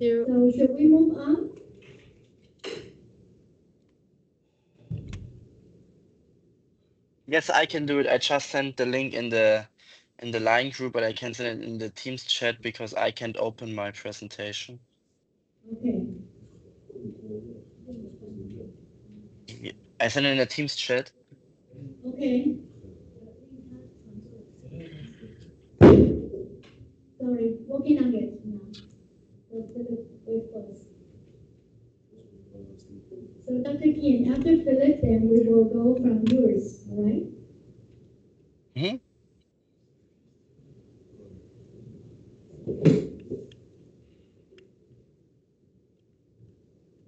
So should we move on? Yes, I can do it. I just sent the link in the line group, but I can send it in the Teams chat because I can't open my presentation. Okay. I sent it in the Teams chat. Okay. Sorry, working on it now. Let's do it wait first. So Dr. Kian, after Philip, then we will go from yours, all right? Hmm.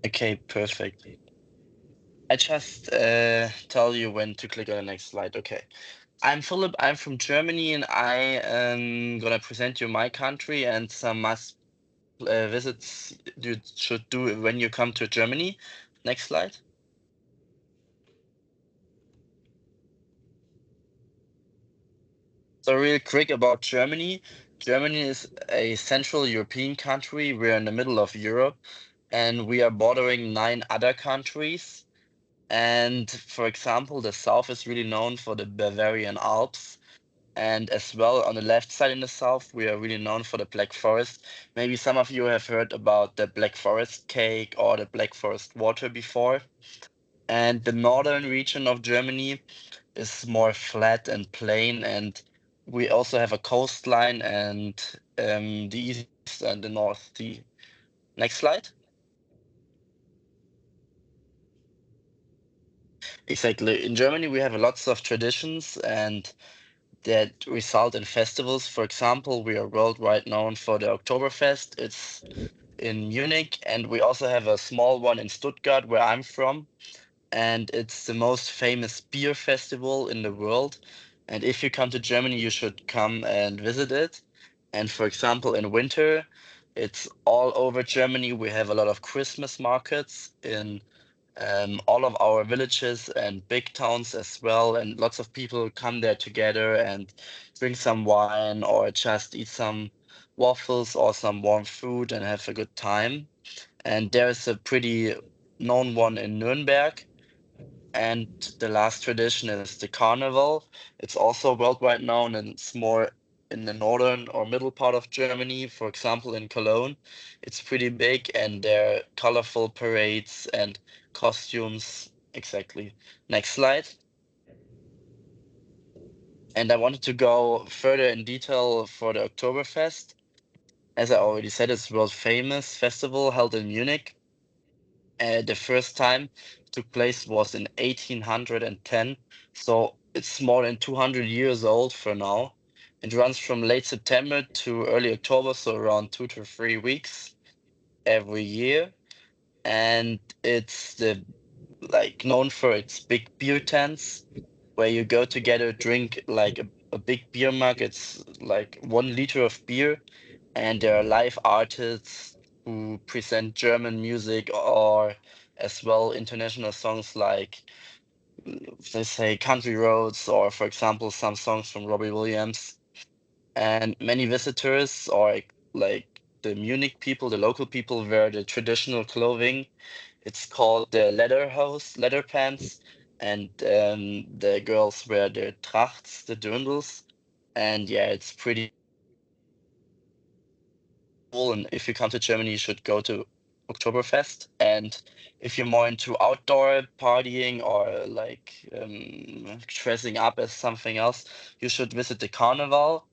Okay, perfect. I just tell you when to click on the next slide. Okay. I'm Philip. I'm from Germany, and I am gonna present you my country and some must visits you should do when you come to Germany. Next slide. So real quick about Germany. Germany is a Central European country. We're in the middle of Europe, and we are bordering 9 other countries. And for example, the south is really known for the Bavarian Alps. And as well, on the left side in the south, we are really known for the Black Forest. Maybe some of you have heard about the Black Forest cake or the Black Forest water before. And the northern region of Germany is more flat and plain, and we also have a coastline and the east and the north. The next slide. Exactly. In Germany, we have lots of traditions and that result in festivals. For example, we are worldwide known for the Oktoberfest. It's in Munich, and we also have a small one in Stuttgart, where I'm from. And it's the most famous beer festival in the world. And if you come to Germany, you should come and visit it. And for example, in winter, it's all over Germany. We have a lot of Christmas markets in all of our villages and big towns as well. And lots of people come there together and drink some wine or just eat some waffles or some warm food and have a good time. And there's a pretty known one in Nuremberg. And the last tradition is the carnival. It's also worldwide known and it's more in the northern or middle part of Germany. For example, in Cologne, it's pretty big and there are colorful parades and costumes. Exactly. Next slide. And I wanted to go further in detail for the Oktoberfest. As I already said, it's world famous festival held in Munich. The first time took place was in 1810, so it's more than 200 years old for now. It runs from late September to early October, so around 2 to 3 weeks every year. And it's the like known for its big beer tents where you go together, drink like a big beer mug. It's like 1 liter of beer, and there are live artists who present German music or as well international songs like let's say Country Roads or for example some songs from Robbie Williams. And many visitors or like the Munich people, the local people wear the traditional clothing. It's called the leather pants, and the girls wear their trachts, the dirndls. And yeah, it's pretty cool. And if you come to Germany, you should go to Oktoberfest. And if you're more into outdoor partying or like dressing up as something else, you should visit the Carnival.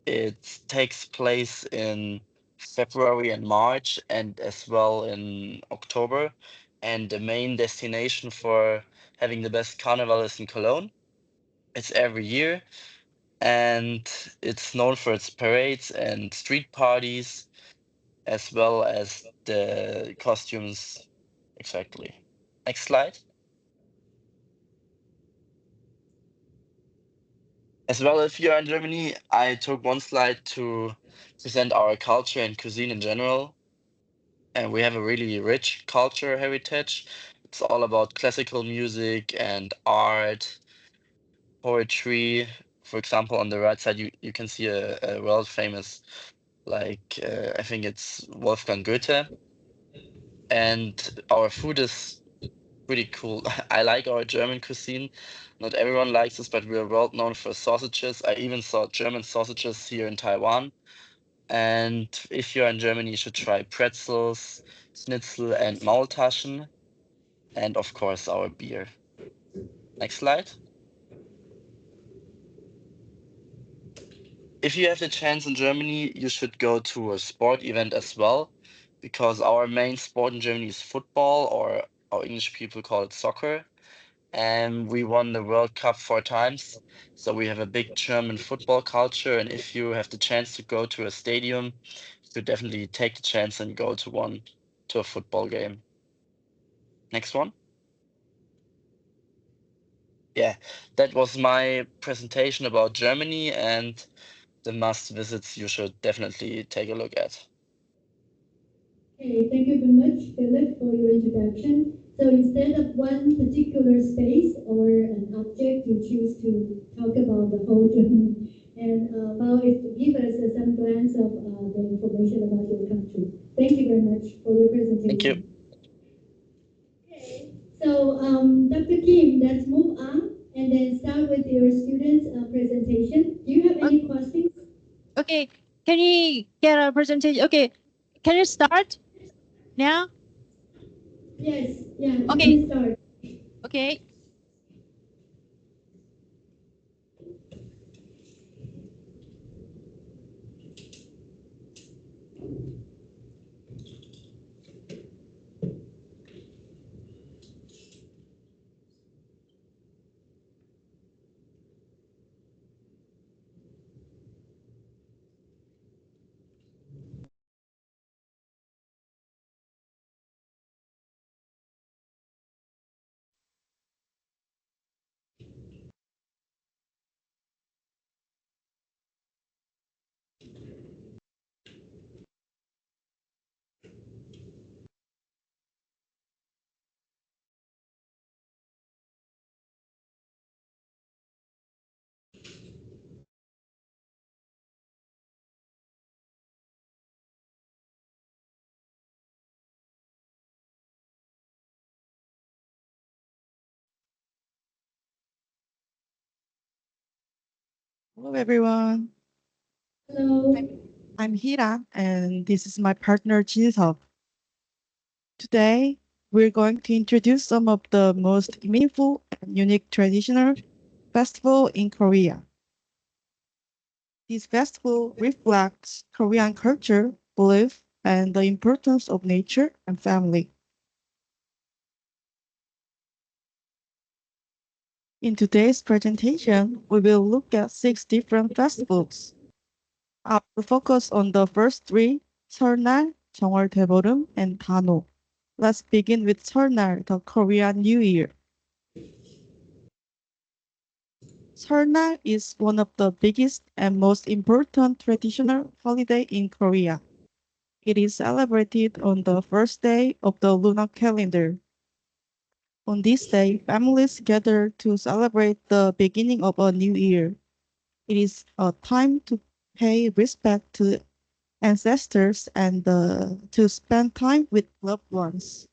It takes place in February and March, and as well in October. And the main destination for having the best carnival is in Cologne. It's every year, and it's known for its parades and street parties as well as the costumes. Exactly. Next slide. As well, if you're in Germany, I took one slide to present our culture and cuisine in general. And we have a really rich culture heritage. It's all about classical music and art, poetry. For example, on the right side, you can see a world famous like I think it's Wolfgang Goethe. And our food is pretty cool. I like our German cuisine. Not everyone likes this, but we are well known for sausages. I even saw German sausages here in Taiwan. And if you're in Germany, you should try pretzels, schnitzel, and Maultaschen, and of course our beer. Next slide. If you have the chance in Germany, you should go to a sport event as well, because our main sport in Germany is football, or our English people call it soccer. And we won the World Cup 4 times. So we have a big German football culture. And if you have the chance to go to a stadium, you should definitely take the chance and go to a football game. Next one. Yeah, that was my presentation about Germany and the must visits you should definitely take a look at. Okay, thank you very much, Philip, for your introduction. So instead of one particular space or an object, you choose to talk about the whole Germany. And well, it give us some glance of the information about your country. Thank you very much for your Thank you. presentation. Okay, so Dr. Kim, let's move on and then start with your students' presentation. Do you have any questions? Okay, can you get a presentation? Okay, can you start now? Yes, yeah, you Okay. can start. Okay. Hello, everyone. Hello. I'm Hira, and this is my partner, Jinseok. Today, we're going to introduce some of the most meaningful and unique traditional festival in Korea. This festival reflects Korean culture, belief, and the importance of nature and family. In today's presentation, we will look at 6 different festivals. I will focus on the first three, 설날, 정월대보름, and Dano. Let's begin with 설날, the Korean New Year. 설날 is one of the biggest and most important traditional holiday in Korea. It is celebrated on the first day of the lunar calendar. On this day, families gather to celebrate the beginning of a new year. It is a time to pay respect to ancestors and to spend time with loved ones.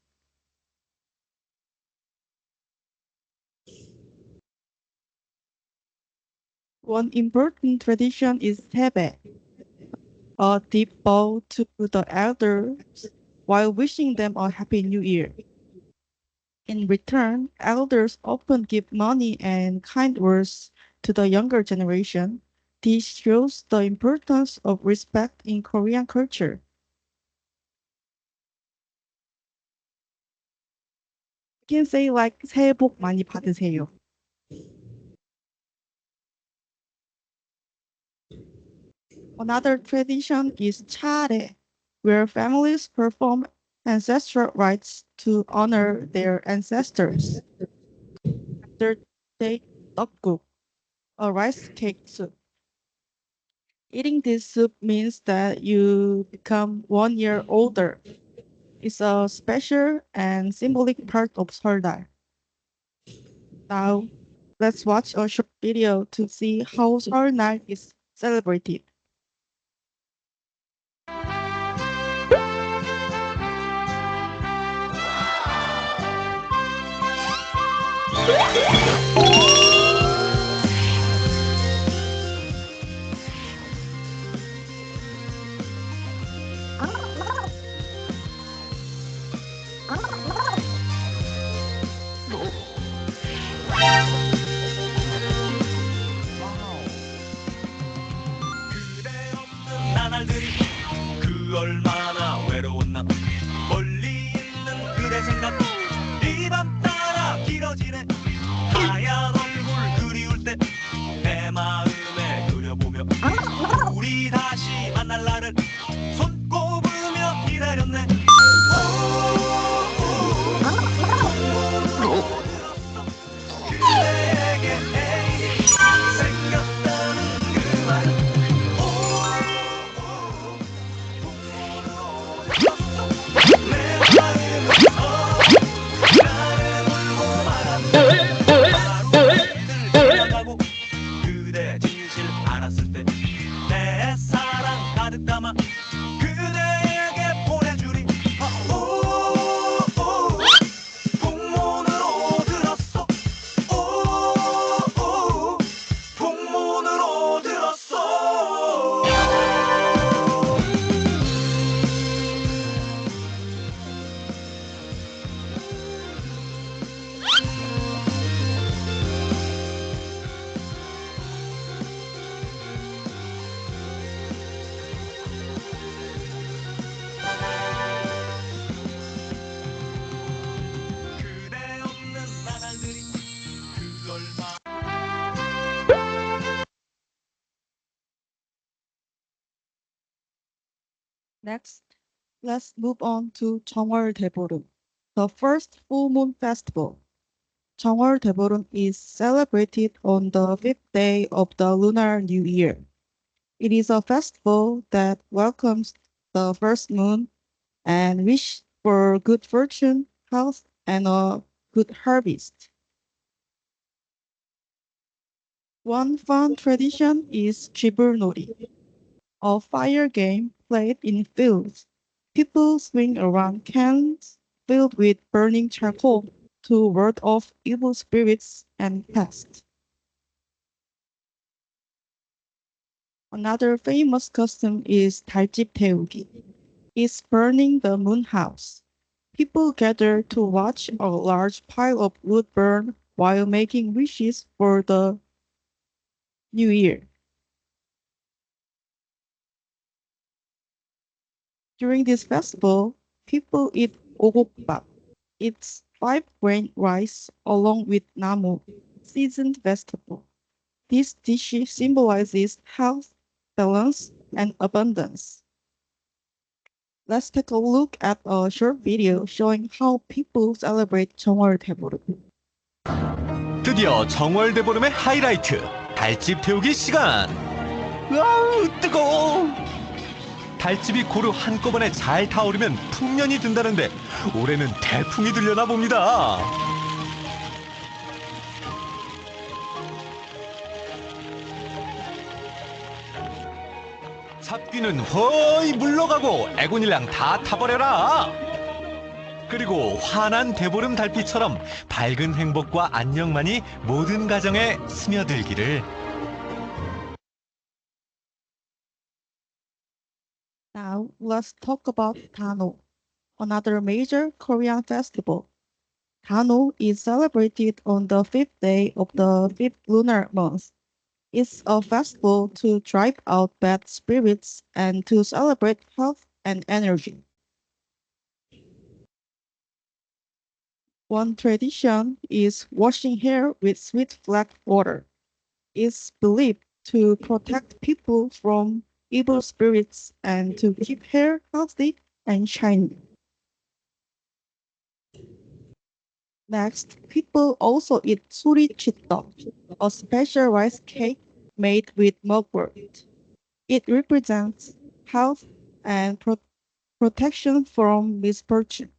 One important tradition is Tebe, a deep bow to the elders while wishing them a happy new year. In return, elders often give money and kind words to the younger generation. This shows the importance of respect in Korean culture. You can say like 새해 복 많이 받으세요. Another tradition is 차례, where families perform ancestral rites to honor their ancestors. After they 떡국, a rice cake soup. Eating this soup means that you become 1 year older. It's a special and symbolic part of 설날. Now, let's watch a short video to see how 설날 is celebrated. 그대 없는 나날들이 그 얼마나 외로웠나 멀리 있는 그대 생각 이 밤 따라 길어지네 하얀 얼굴 그리울 때 내 마음에 그려보며 우리 다시 만날 날을 손꼽으며 기다렸네 그대에게 애인이 생겼다는 그 말은 내 마음에서 나를 울고 말았네 하루를 지나가고 그대 진실 알았을 때 내 사랑 가득 담아 그대에게 보내주리 풍문으로 들었어 풍문으로 들었어 그대 없는 나날들이 그 얼마 Next, let's move on to Jeongwol Daeborum, the first full moon festival. Jeongwol Daeborum is celebrated on the fifth day of the Lunar New Year. It is a festival that welcomes the first moon and wish for good fortune, health, and a good harvest. One fun tradition is Jiburnori, a fire game played in fields. People swing around cans filled with burning charcoal to ward off evil spirits and pests. Another famous custom is 달집 태우기. It's burning the moon house. People gather to watch a large pile of wood burn while making wishes for the new year. During this festival, people eat ogokbap. It's 5-grain rice along with namu, seasoned vegetable. This dish symbolizes health, balance, and abundance. Let's take a look at a short video showing how people celebrate 정월 대보름. 드디어 정월 대보름의 하이라이트 달집 태우기 시간. 으아우 뜨거워. 달집이 고루 한꺼번에 잘 타오르면 풍년이 든다는데 올해는 태풍이 들려나 봅니다. 삽귀는 허이 물러가고 애군일랑 다 타버려라. 그리고 환한 대보름 달빛처럼 밝은 행복과 안녕만이 모든 가정에 스며들기를. Now let's talk about Dano, another major Korean festival. Dano is celebrated on the fifth day of the fifth lunar month. It's a festival to drive out bad spirits and to celebrate health and energy. One tradition is washing hair with sweet black water. It's believed to protect people from evil spirits and to keep hair healthy and shiny. Next, people also eat surichitdeok, a special rice cake made with mugwort. It represents health and protection from misfortune.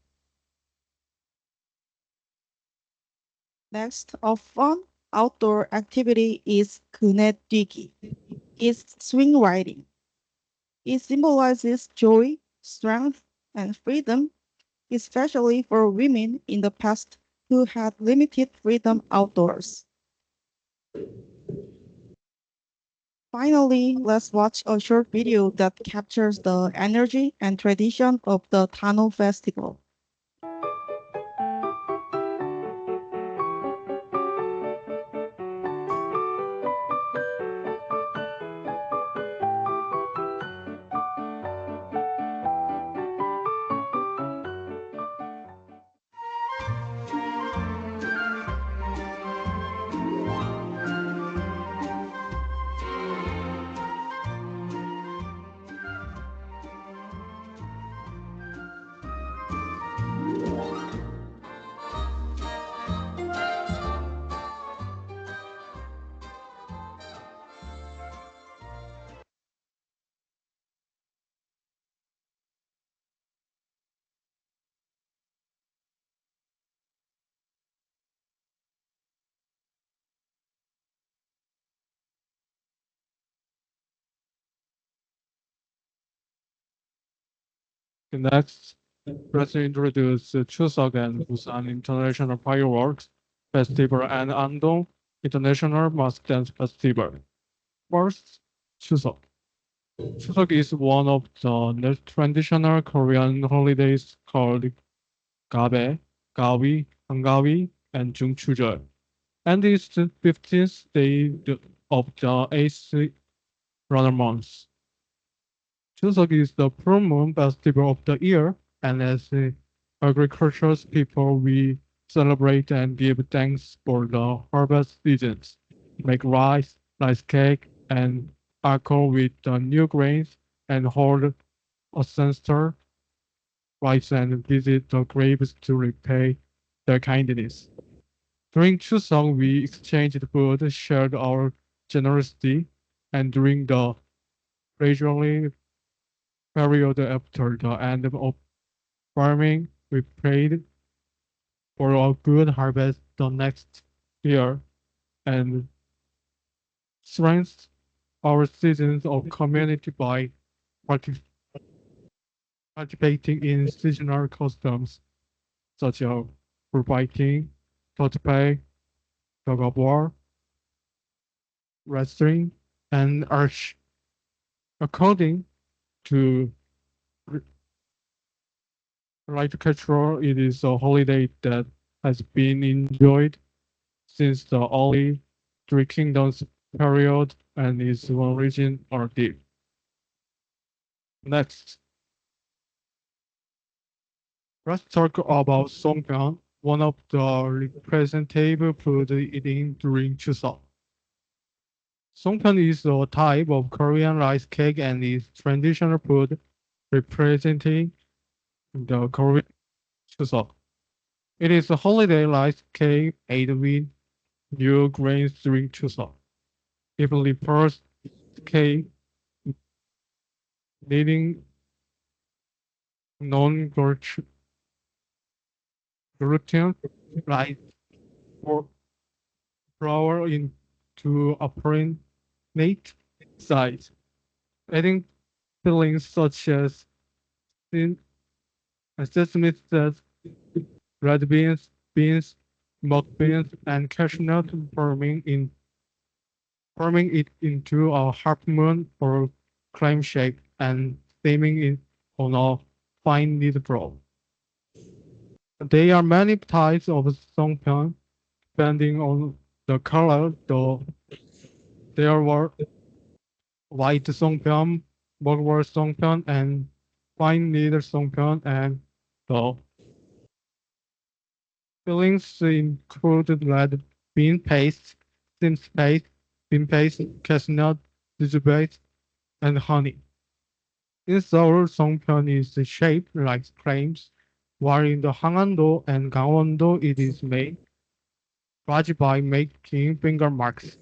Next, a fun outdoor activity is 그네 뛰기. It's swing riding. It symbolizes joy, strength, and freedom, especially for women in the past who had limited freedom outdoors. Finally, let's watch a short video that captures the energy and tradition of the Tano Festival. Next, let's introduce Chuseok and Busan International Fireworks Festival and Andong International Mask Dance Festival. First, Chuseok. Chuseok is one of the traditional Korean holidays called Gabe, Gawi, Hangawi, and Jungchujeol, and is the 15th day of the 8th lunar month. Chuseok is the full moon festival of the year, and as agricultural people, we celebrate and give thanks for the harvest seasons, make rice cake, and alcohol with the new grains, and hold ancestor rites and visit the graves to repay their kindness. During Chuseok, we exchanged food, shared our generosity, and during the gradually period after the end of farming, we prayed for a good harvest the next year and strengthened our seasons of community by participating in seasonal customs such as bullfighting, cosplay, tug of war, wrestling, and arch. According to Light Culture, it is a holiday that has been enjoyed since the early Three Kingdoms period and its origin are deep. Next, let's talk about Songpyeon, one of the representative food eating during Chuseok. Songpyeon is a type of Korean rice cake and is traditional food representing the Korean Chuseok. It is a holiday rice cake made with new grains during Chuseok. It refers cake needing non-gluten rice or flour into a appropriate size, adding fillings such as sesame seeds, red beans, mung beans, and cashew nut, forming it into a half moon or clam shape and steaming it on a fine kneaded dough. There are many types of songpyeon, depending on the color, though there were white songpyeon, bulgur songpyeon, and fine kneaded songpyeon, and the fillings included red bean paste, bean paste, cashew nut, jujube, and honey. In Seoul, songpyeon is shaped like clams, while in the Hangando and Gangwon-do it is made large by making finger marks.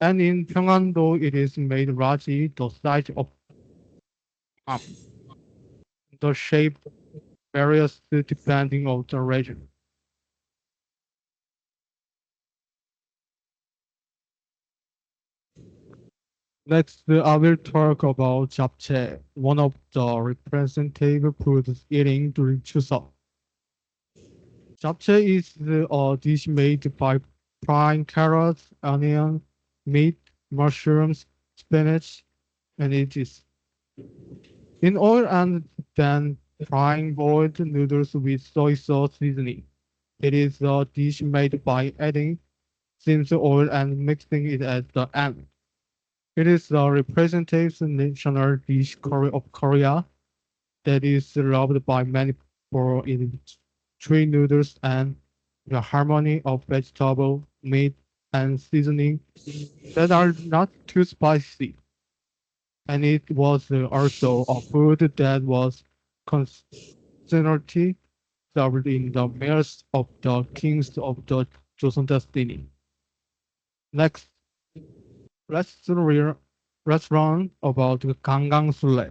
And in Pyongan-do it is made large the size of palm. The shape varies depending on the region. Next, I will talk about japchae, one of the representative foods eating during Chuseok. Japchae is a dish made by frying carrots, onion, meat, mushrooms, spinach, and it is in oil and then frying boiled noodles with soy sauce seasoning. It is a dish made by adding seams oil and mixing it at the end. It is the representative national dish of Korea that is loved by many for its tree noodles and the harmony of vegetable, meat, and seasoning that are not too spicy. And it was also a food that was constantly served in the meals of the kings of the Joseon dynasty. Next, let's learn about Gangang Sule,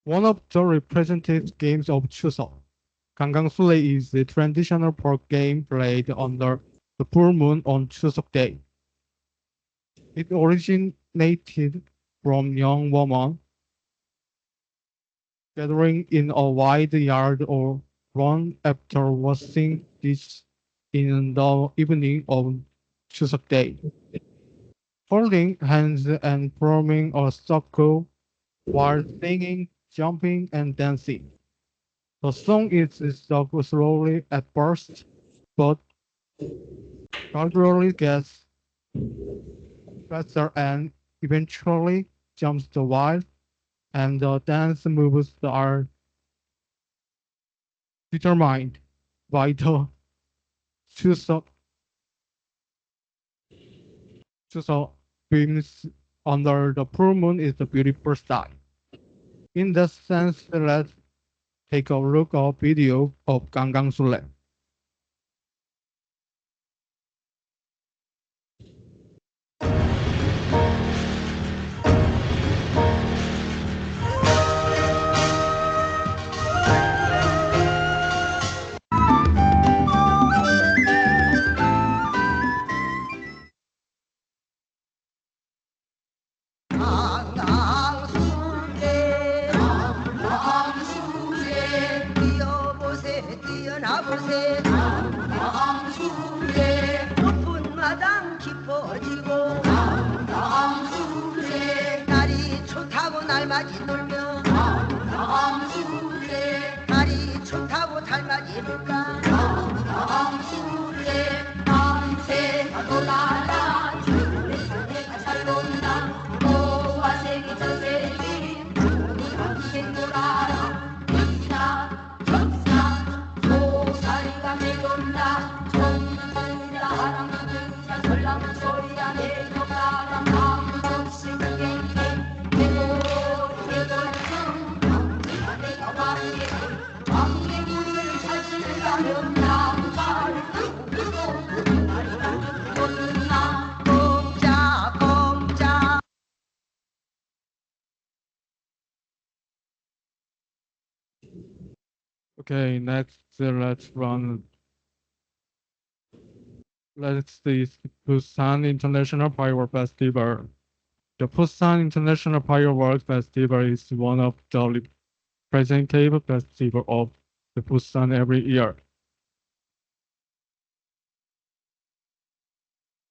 one of the representative games of Chuseok. Gangang Sule is a traditional board game played under the full moon on Chuseok Day. It originated from young women gathering in a wide yard or run after washing dishes in the evening of Chuseok Day, holding hands and forming a circle while singing, jumping, and dancing. The song is sung slowly at first, but gradually gets faster and eventually jumps the wild, and the dance moves are determined by the Chuseok beams under the full moon is the beautiful sight. In that sense, let's take a look at a video of Gangang Sule. 뛰어보세 뛰어나보세 높은 마당 깊어지고 날이 좋다고 날맞이 놀며 날이 좋다고 달맞이 놀까 밤새가 돌아라 주례가 잘 논다 오와 색이 저색이 함께 놀아라 이나 전사 소사리가 내돈다 정문이라 하랑이라 설랑 소리야 내려가라 마음없이 갱갱 내돌청 강지가 내가 왕개구리를 찾으려면 남자를 끄고 나리랑 걷나 꼼짝 Okay, next let's see Busan International Fireworks Festival. The Busan International Fireworks Festival is one of the representative festivals of the Busan every year.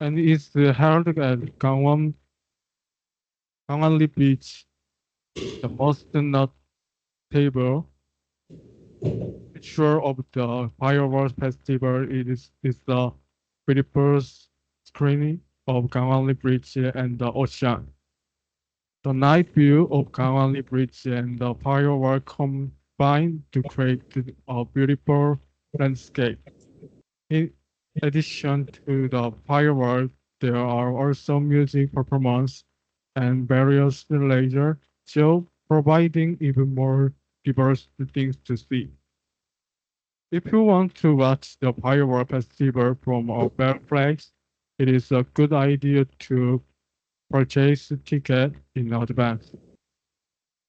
And it's held at Gangwon Beach. The most notable feature of the fireworks festival is the beautiful screening of Gangwon Bridge and the ocean. The night view of Gangwon Bridge and the fireworks combine to create a beautiful landscape. In addition to the fireworks, there are also music performance and various laser shows providing even more diverse things to see. If you want to watch the firework festival from a better place, it is a good idea to purchase a ticket in advance.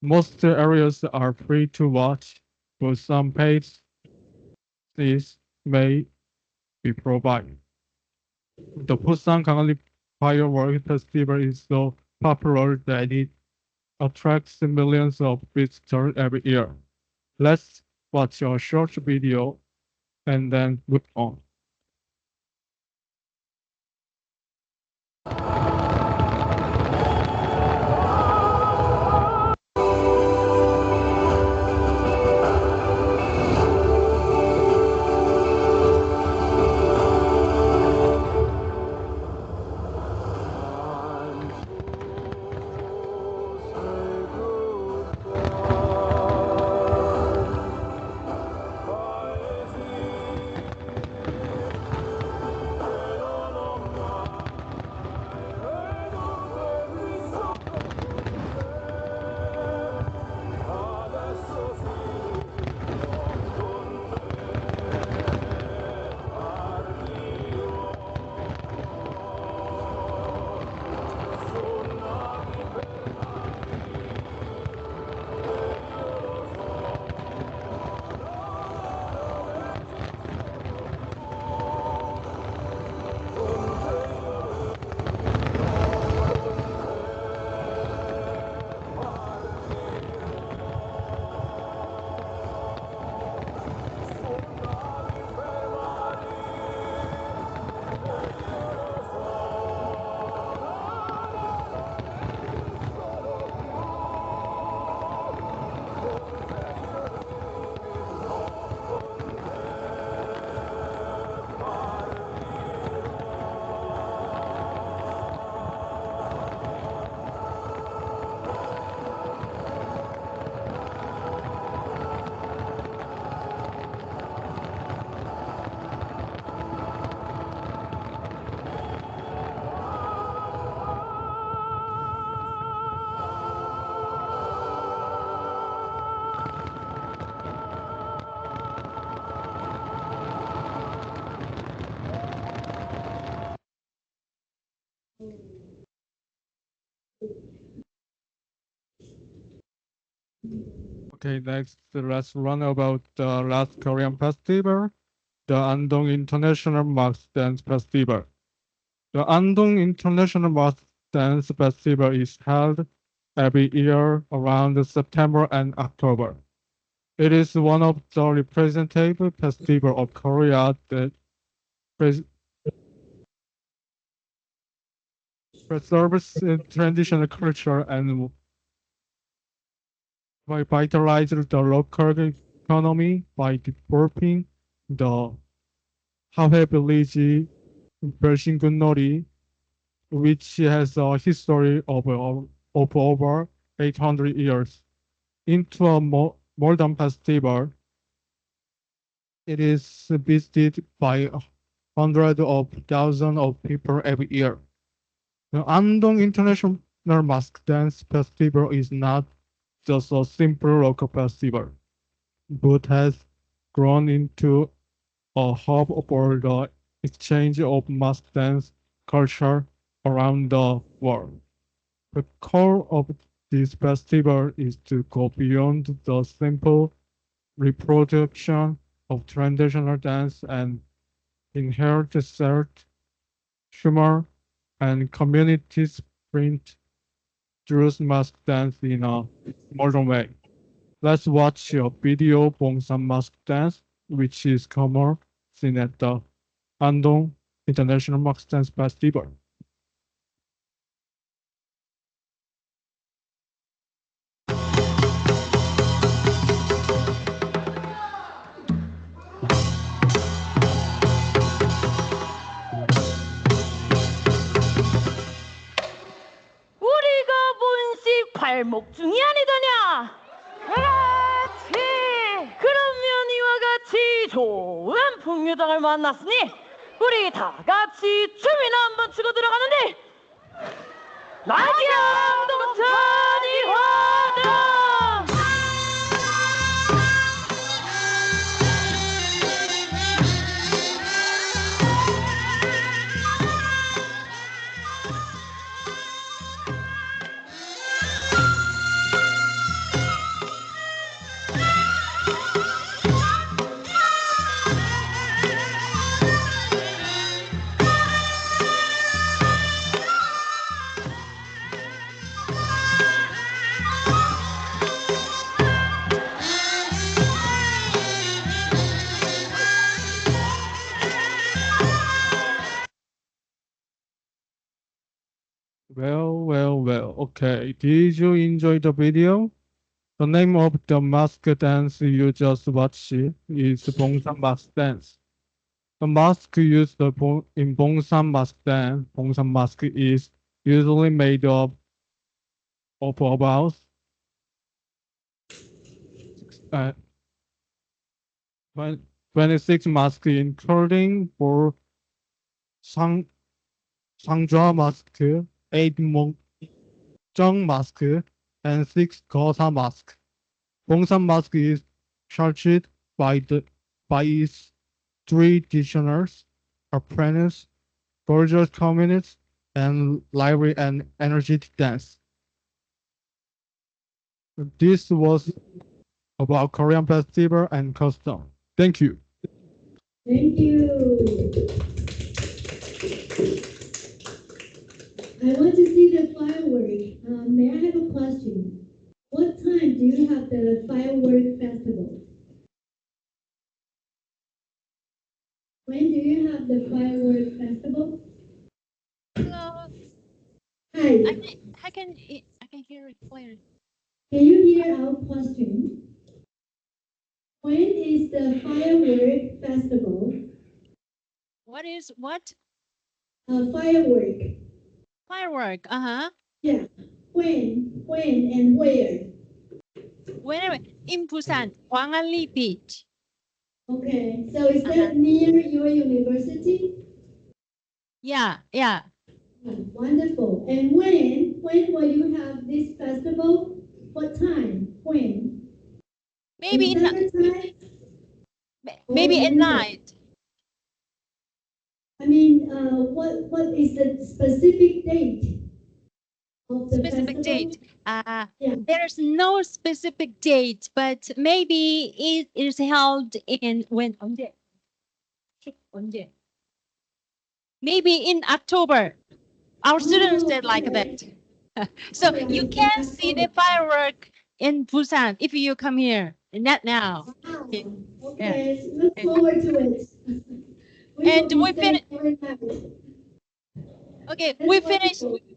Most areas are free to watch, but some paid seats may be provided. The Busan Gangnam Fireworks Festival is so popular that it attracts millions of visitors every year. Let's watch a short video and then move on. Okay, next let's run about the last Korean festival, the Andong International Mass Dance Festival. The Andong International Mass Dance Festival is held every year around September and October. It is one of the representative festivals of Korea that preserves traditional culture and revitalize the local economy by developing the Hae village Belsingun-nori, which has a history of over 800 years, into a modern festival. It is visited by hundreds of thousands of people every year. The Andong International Mask Dance Festival is not just a simple local festival, but has grown into a hub for the exchange of mask dance culture around the world. The core of this festival is to go beyond the simple reproduction of traditional dance and inherit art, humor, and community spirit through mask dance in a modern way. Let's watch a video from some mask dance, which is common seen at the Andong International Mask Dance Festival. 우리가 본식 발목중이 아니더냐? 그렇지. 그러면 이와 같이 좋은 풍류당을 만났으니 우리 다 같이 춤이나 한번 추고 들어가는데 라디오 동천이 화정. Okay, did you enjoy the video? The name of the mask dance you just watched is Bongsan Mask Dance. The mask used in Bongsan Mask Dance, Bongsan mask is usually made of about 26 masks, including 4 Sangjua mask, 8 Mongzheng mask, and 6 Gosa mask. Bongsan mask is charged by its 3 designers, apprentice, gorgeous communities, and lively and energetic dance. This was about Korean festival and custom. Thank you. Thank you. I want to see the firework. May I have a question? What time do you have the firework festival? When do you have the firework festival? Hello. Hi, I can hear it clearly. can you hear our question? When is the firework festival? What is what? Firework. Firework. Uh-huh. Yeah. When and where? Whenever in Busan, Hwanghanli Beach. Okay, so is that near your university? Yeah. Yeah, wonderful. And when will you have this festival? What time? When? Maybe In summertime? maybe at winter? night. I mean, what is the specific date of the Specific festival? date. Yeah. There's no specific date, but maybe it is held in when 언제? 언제? Maybe in October. Our students said like okay. that. So Okay, you understand. can see the firework in Busan if you come here. Not now. Wow. Yeah. Okay, look forward to it. And will we be staying finish. every night. Okay, That's we finished. wonderful.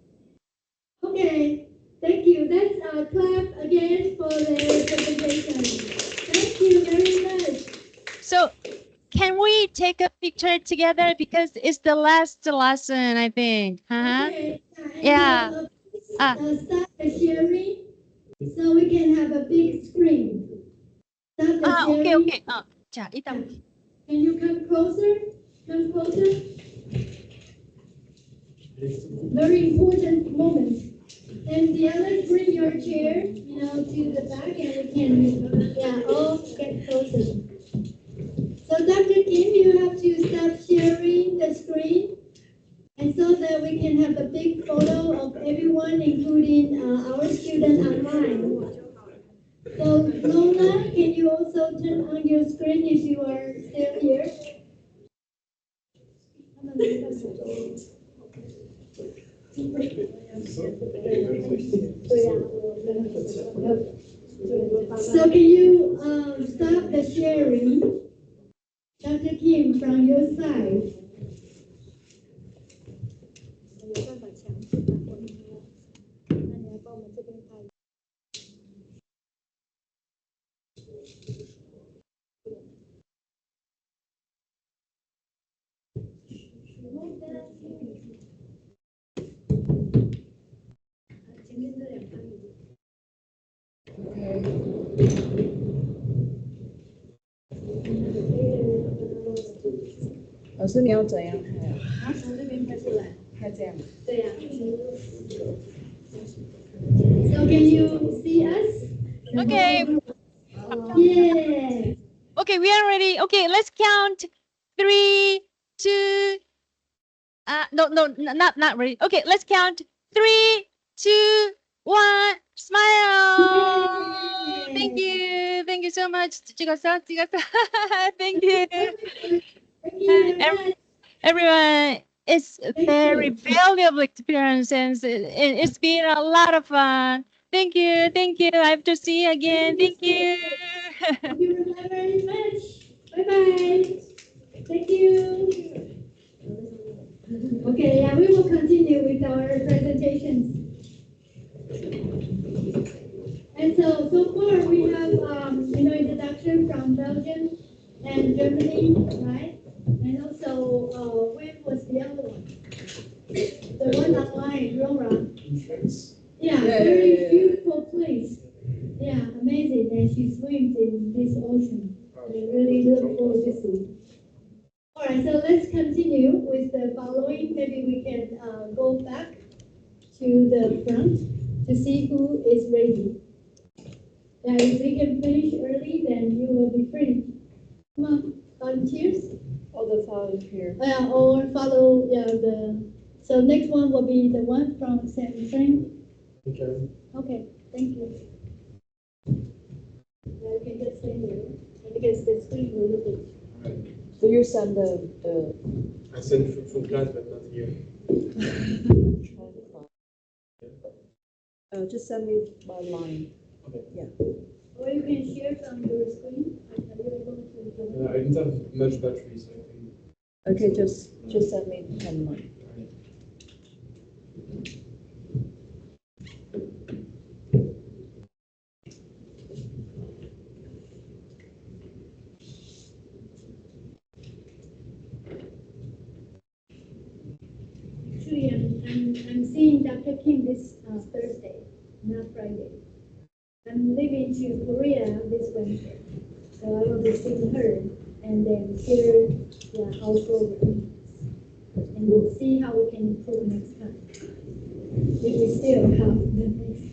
Okay, thank you. Let's clap again for the presentation. Thank you very much. So can we take a picture together because it's the last lesson, I think. Okay, Yeah. please, start the sharing so we can have a big screen. Start the Okay, sharing. okay. 자, 일단 Can you come closer? Come closer. Very important moment. And the others bring your chair, to the back and we can, all get closer. So Dr. Kim, you have to stop sharing the screen, and so that we can have a big photo of everyone, including our student online. So Lola, can you also turn on your screen if you are still here? So can you stop the sharing? Dr. Kim, from your side. So can you see us? Okay. Yeah. Okay, we are ready. Okay, let's count 3, 2. No, not ready. Okay, let's count 3, 2, 1. Smile. Thank you. Thank you so much. 찍었어? Thank you. Thank you very much. Everyone, it's Thank very you. valuable experience and it's been a lot of fun. Thank you. Thank you. I have to see you again. Thank you. Thank you very much. Bye-bye. Thank you. Okay, yeah, we will continue with our presentations. And so far we have, introduction from Belgium and Germany, right? And also, where was the other one? The one online, Laura. Yeah, very beautiful place. Yeah, amazing. And she swims in this ocean. I really look forward to see. All right, so let's continue with the following. Maybe we can go back to the front to see who is ready. Yeah, if we can finish early, then you will be free. Come on, volunteers. All the volunteers. Or follow so next one will be the one from St. Frank. Okay. Okay, thank you. Yeah, you can just stay here because the screen will look it. So you send the I sent from class, but not here. just send me by line. Okay. Yeah. Or you can share from your screen. Are you able to join? I didn't have much battery, so I think. Okay, just send me 10 line. Actually, I'm seeing Dr. Kim this Thursday, not Friday. I'm leaving to Korea this Wednesday, so I will be seeing her and then hear our program, and we'll see how we can improve next time. If we still have the next time.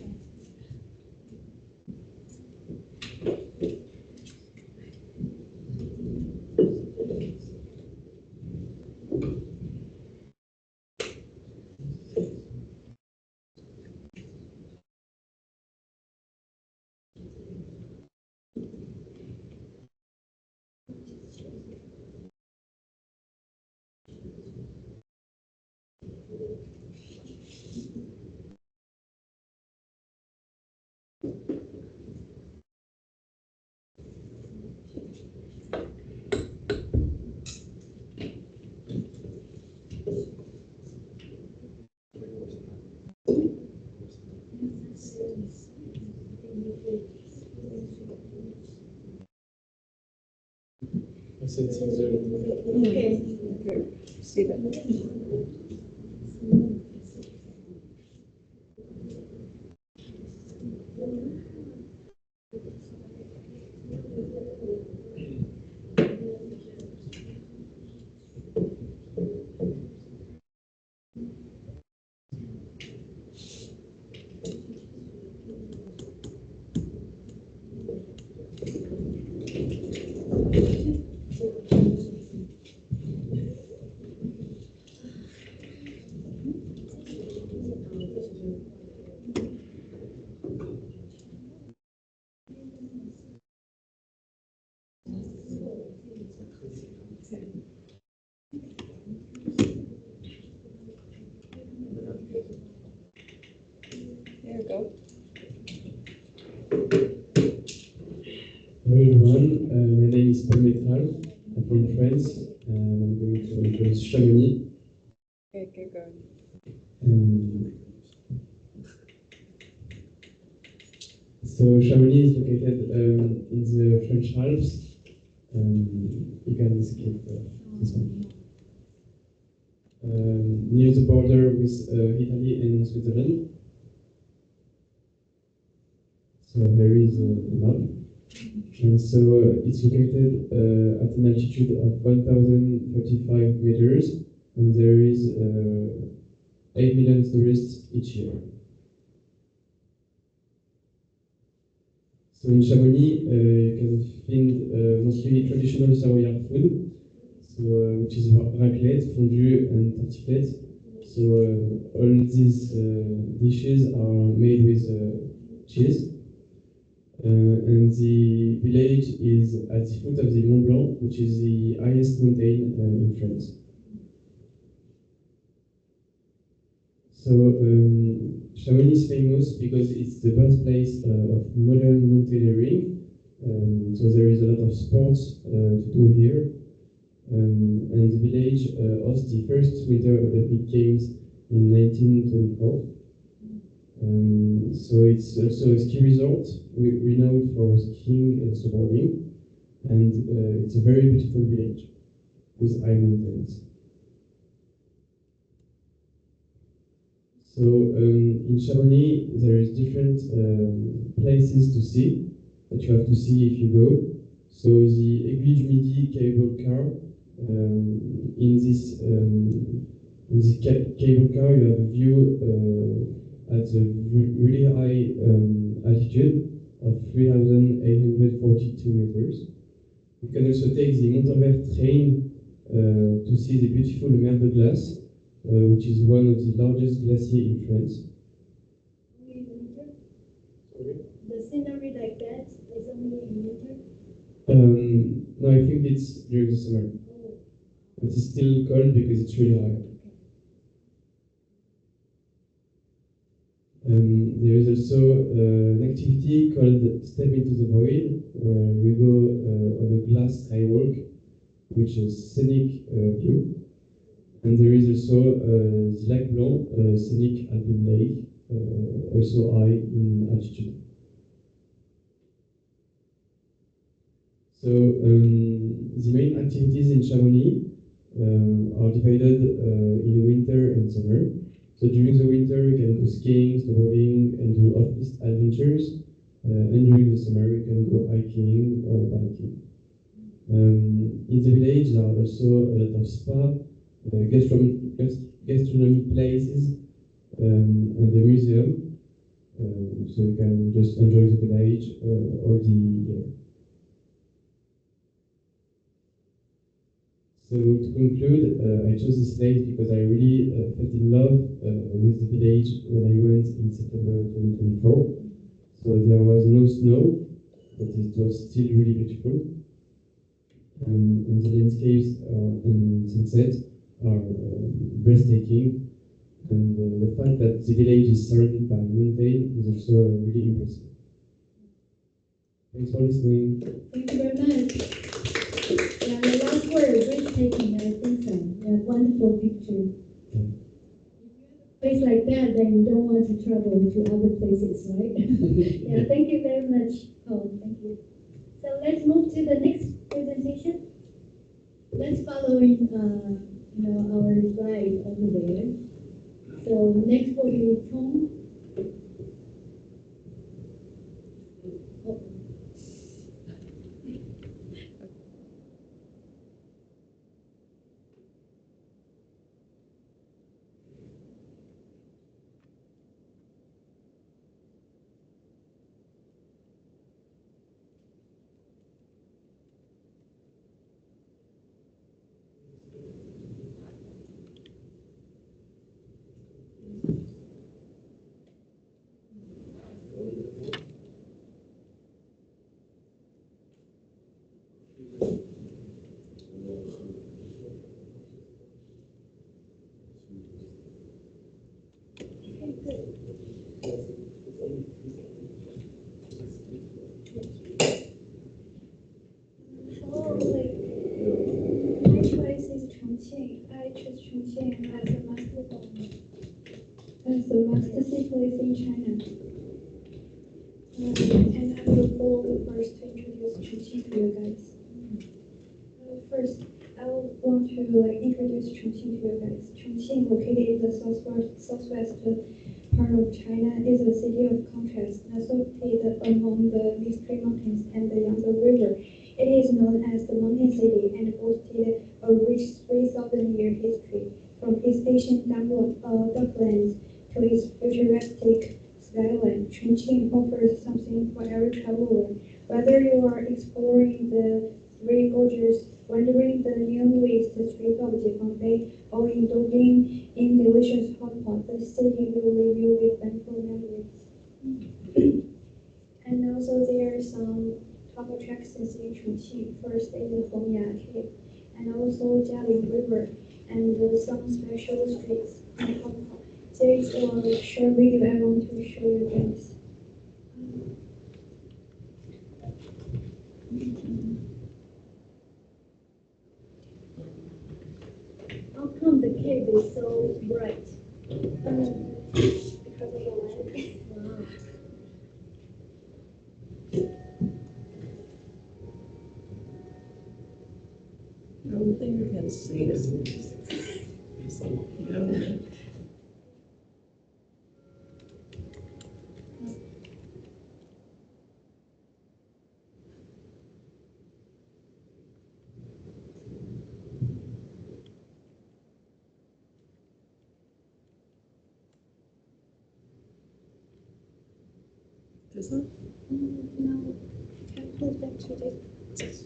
I said Zoom. Okay. See that? There you go. Hello everyone, my name is Paul Metral. I'm from France and I'm going to introduce Chamonix. Okay, go. So Chamonix is located in the French Alps. You can skip this one. Near the border with Italy and Switzerland. So here is the map. And so it's located at an altitude of 1,035 meters, and there is 8 million tourists each year. So in Chamonix, you can find mostly traditional Savoyard food, so which is raclette, fondue, and tartiflette. So all these dishes are made with cheese. And the village is at the foot of the Mont Blanc, which is the highest mountain in France. So Chamonix is famous because it's the birthplace of modern mountaineering. So there is a lot of sports to do here. And the village hosts the first Winter Olympic Games in 1924. So it's also a ski resort, renowned for skiing and snowboarding, and it's a very beautiful village with high mountains. So in Chamonix, there is different places to see that you have to see if you go. So the Aiguille du Midi cable car, in this cable car, you have a view at a really high altitude of 3,842 meters. You can also take the Montanvert train to see the beautiful Mer de Glace, which is one of the largest glaciers in France. Only in winter? The scenery like that is only in winter? No, I think it's during the summer. Oh. It is still cold because it's really high. There is also an activity called Step into the Void, where you go on a glass skywalk, which is scenic view. And there is also the Lac Blanc, scenic alpine lake, also high in altitude. So the main activities in Chamonix are divided in winter and summer. So during the winter, you can go skiing, snowboarding, and do off-piste adventures. And during the summer, you can go hiking or biking. In the village, there are also a lot of spa, gastronomic places, and the museum. So you can just enjoy the village all the year. So to conclude, I chose this place because I really fell in love with the village when I went in September 2024. So there was no snow, but it was still really beautiful. And the landscapes and sunsets are breathtaking. And the fact that the village is surrounded by mountains is also really impressive. Thanks for listening. Thank you very much. Yeah, the last word, breathtaking, I think so. Yeah, wonderful picture. Place like that, then you don't want to travel to other places, right? Yeah, thank you very much, Paul. Thank you. So let's move to the next presentation. Let's follow our slide over there. So next will be Tom. My choice is Chongqing. I choose Chongqing as a must-see place in China. And I will go first to introduce Chongqing to you guys. First, I want to introduce Chongqing to you guys. Chongqing, located in the southwest part of China, is a city of contrast, nestled among the Mistry Mountains and the Yangtze River. It is known as the Mountain City and boasted a rich 3,000-year history, from its ancient docklands to its futuristic skyline. Chongqing offers something for every traveler. Whether you are exploring the Three Gorges, wandering the neon lit streets of Jiefeng, or indulging in delicious hot pot, the city will leave you with wonderful memories. And also there are some top attractions in Chongqing. First is the Hongya Cave, and also Jialing River, and some special streets in Hong Kong. There is a short video I want to show you guys. How come the cave is so bright? Because of the light. I don't think you can see this. This one? No, can put back to this.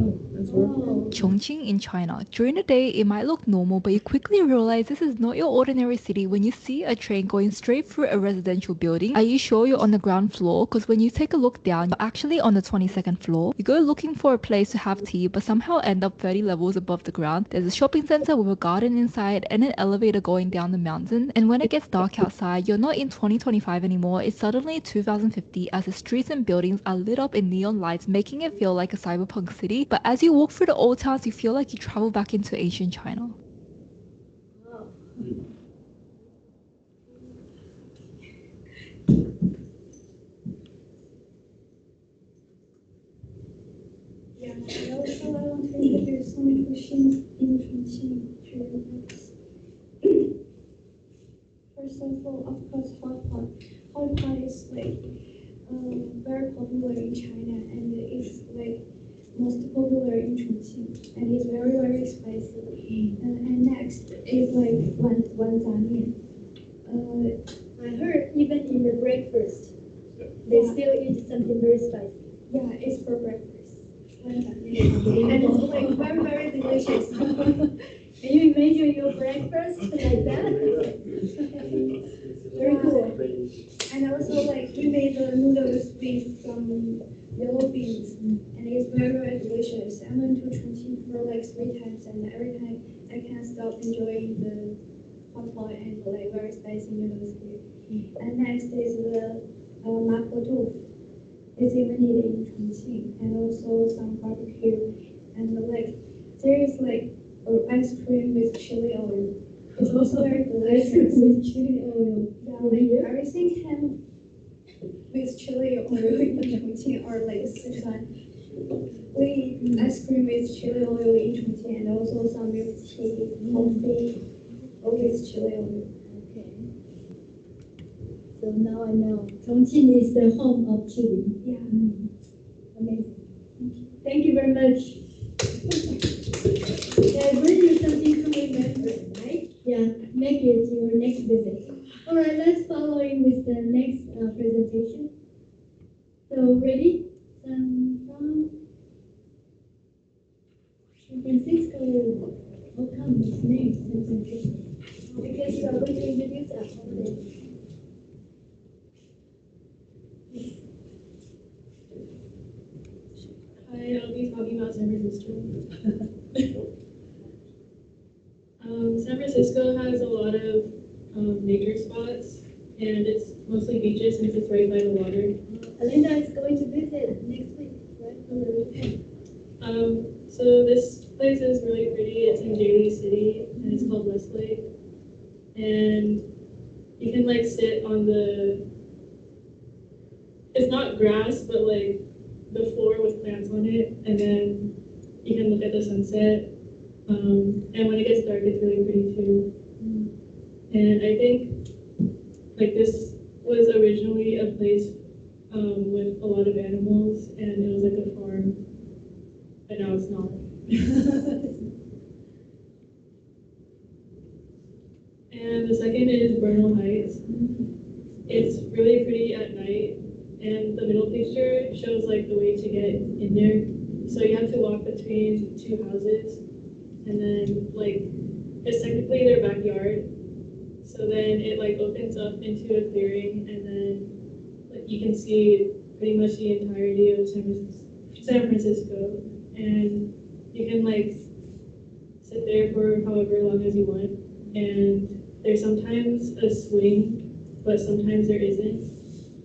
Oh, that's working. Chongqing in China. During the day, it might look normal, but you quickly realize this is not your ordinary city when you see a train going straight through a residential building. Are you sure you're on the ground floor? Because when you take a look down, you're actually on the 22nd floor. You go looking for a place to have tea, but somehow end up 30 levels above the ground. There's a shopping center with a garden inside and an elevator going down the mountain. And when it gets dark outside, you're not in 2025 anymore. It's suddenly 2050 as the streets and buildings are lit up in neon lights, making it feel like a cyberpunk city. But as you walk through the old towns, you feel like you travel back into ancient China. Yeah, and also I want to introduce some cuisines in Chongqing to you guys. First of all, of course, hot pot. Hot pot is like very popular in China, and it's like most popular in Chongqing, and it's very spicy. And next is like wanzamian. I heard even in the breakfast, they still eat something very spicy. Yeah, it's for breakfast. Wanzamian. And it's like very delicious. Can you imagine your breakfast like that? Very cool. And also like we made the noodles with some yellow beans, and it's very delicious. I went to Chongqing for like 3 times, and every time I can't stop enjoying the hot pot and like very spicy noodles here. And next is the mapo tofu. It's even eaten in Chongqing, and also some barbecue, and like there is like ice cream with chili oil. It's also very delicious. Ice cream with chili oil. Yeah, like everything came with chili oil in Chongqing or like Sichuan. We eat ice cream with chili oil in Chongqing, and also some milk tea, coffee, all with chili oil. Okay. So now I know Chongqing is the home of chili. Yeah. Amazing. Thank you very much. Yeah, bring you something to remember, right? Yeah, make it your next visit. All right, let's follow in with the next presentation. So ready? From San Francisco. How come his name is San Francisco? Because you are going to introduce us. Hi, I'll be talking about San Francisco. San Francisco has a lot of nature spots, and it's mostly beaches since it's right by the water. Alinda is going to visit next week, right? On the weekend. So this place is really pretty. It's in Daly City, and it's called Westlake. And you can like sit on it's not grass, but like the floor with plants on it, and then you can look at the sunset. And when it gets dark, it's really pretty too. And I think like this was originally a place with a lot of animals, and it was like a farm, but now it's not. And the second is Bernal Heights. It's really pretty at night, and the middle picture shows like the way to get in there. So you have to walk between 2 houses, and then like it's technically their backyard. So then it like opens up into a clearing, and then like, you can see pretty much the entirety of San Francisco, and you can like sit there for however long as you want. And there's sometimes a swing, but sometimes there isn't.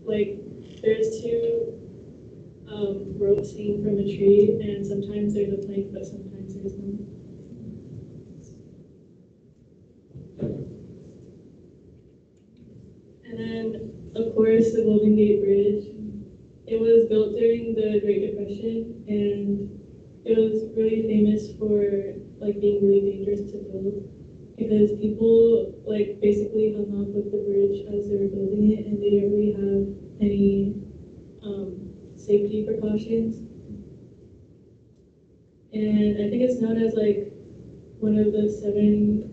Like there's 2 ropes hanging from a tree, and sometimes there's a plank, but sometimes there's none. And then, of course, the Golden Gate Bridge. was built during the Great Depression, and it was really famous for like being really dangerous to build because people like basically hung off of the bridge as they were building it, and they didn't really have any safety precautions. And I think it's known as like one of the 7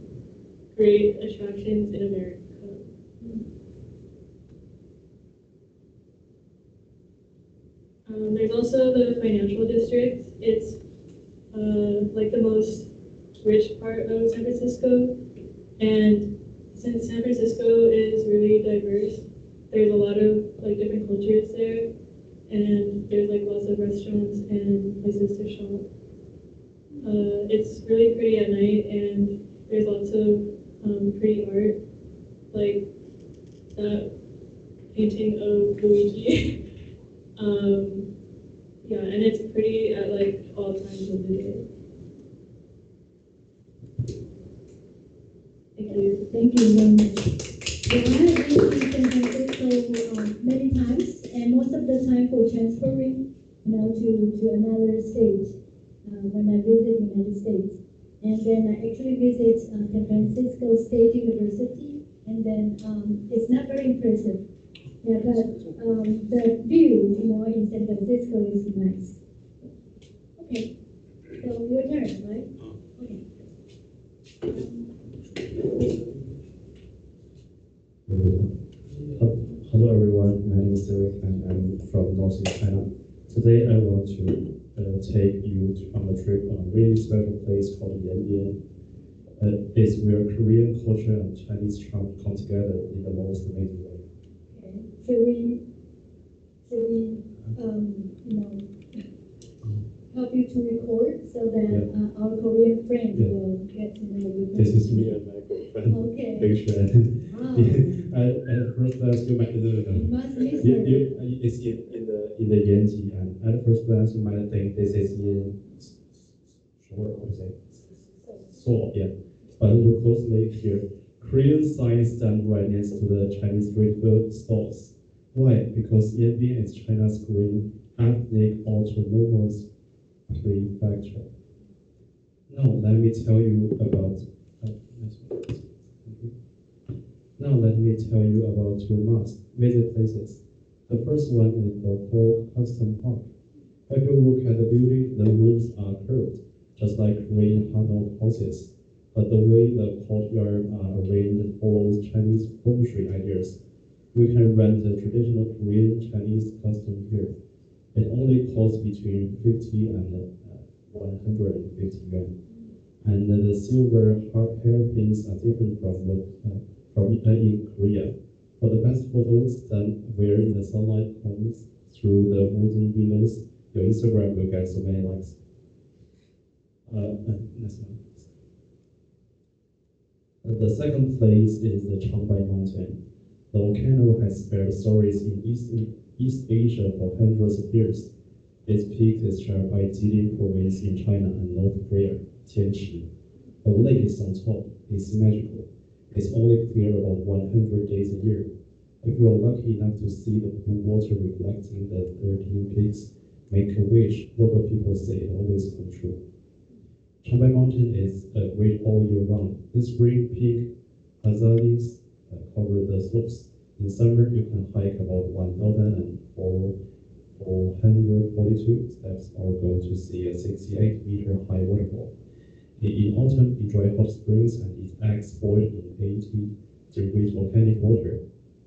great attractions in America. There's also the financial district. It's like the most rich part of San Francisco. And since San Francisco is really diverse, there's a lot of like different cultures there. And there's like lots of restaurants and places to shop. It's really pretty at night, and there's lots of pretty art, like that painting of Luigi. Yeah, and it's pretty at like all times of the day. Thank you. Thank you very much. Yeah, I have been to San Francisco many times, and most of the time for transferring, to another state when I visit United States. And then I actually visit San Francisco State University, and then it's not very impressive. Yeah, but the view, in San Francisco is nice. Okay, so your turn, right? Okay. Hello everyone, my name is Eric and I'm from Northeast China. Today I want to take you on a trip on a really special place called Yanbian. It's where Korean culture and Chinese charm come together in the most amazing way. Should we help you to record so that our Korean friends will get to know you? This is me and my girlfriend. Okay. Picture. Wow. At first glance, you might it's in the Yanji, and at first glance you might think this is in Seoul, yeah. But look closely here. Korean signs stand right next to the Chinese street food stalls. Why? Because Yanbian is China's green ethnic autonomous prefecture. Now let me tell you about two must-visit places. The first one is the Whole Custom Park. If you look at the building, the roofs are curved, just like Korean Hanok houses. But the way the courtyard are arranged follows Chinese feng shui ideas. You can rent a traditional Korean Chinese custom here. It only costs between 50 and 150 yuan. And the silver hairpins are different from in Korea. For the best photos, then where the sunlight comes through the wooden windows, your Instagram will get so many likes. Next one. The second place is the Changbai Mountain. The volcano has spared stories in East Asia for hundreds of years. Its peak is shared by Jilin province in China and North Korea, Tianqi. The lake is on top. It's magical. It's only clear about 100 days a year. If you are lucky enough to see the blue water reflecting the 13 peaks, make a wish. Local people say it always comes true. Changbai Mountain is great all year round. In spring, peak azaleas cover the slopes. In summer, you can hike about 1,442 steps or go to see a 68-meter high waterfall. In autumn, enjoy hot springs and eat eggs boiled in 80-degree volcanic water.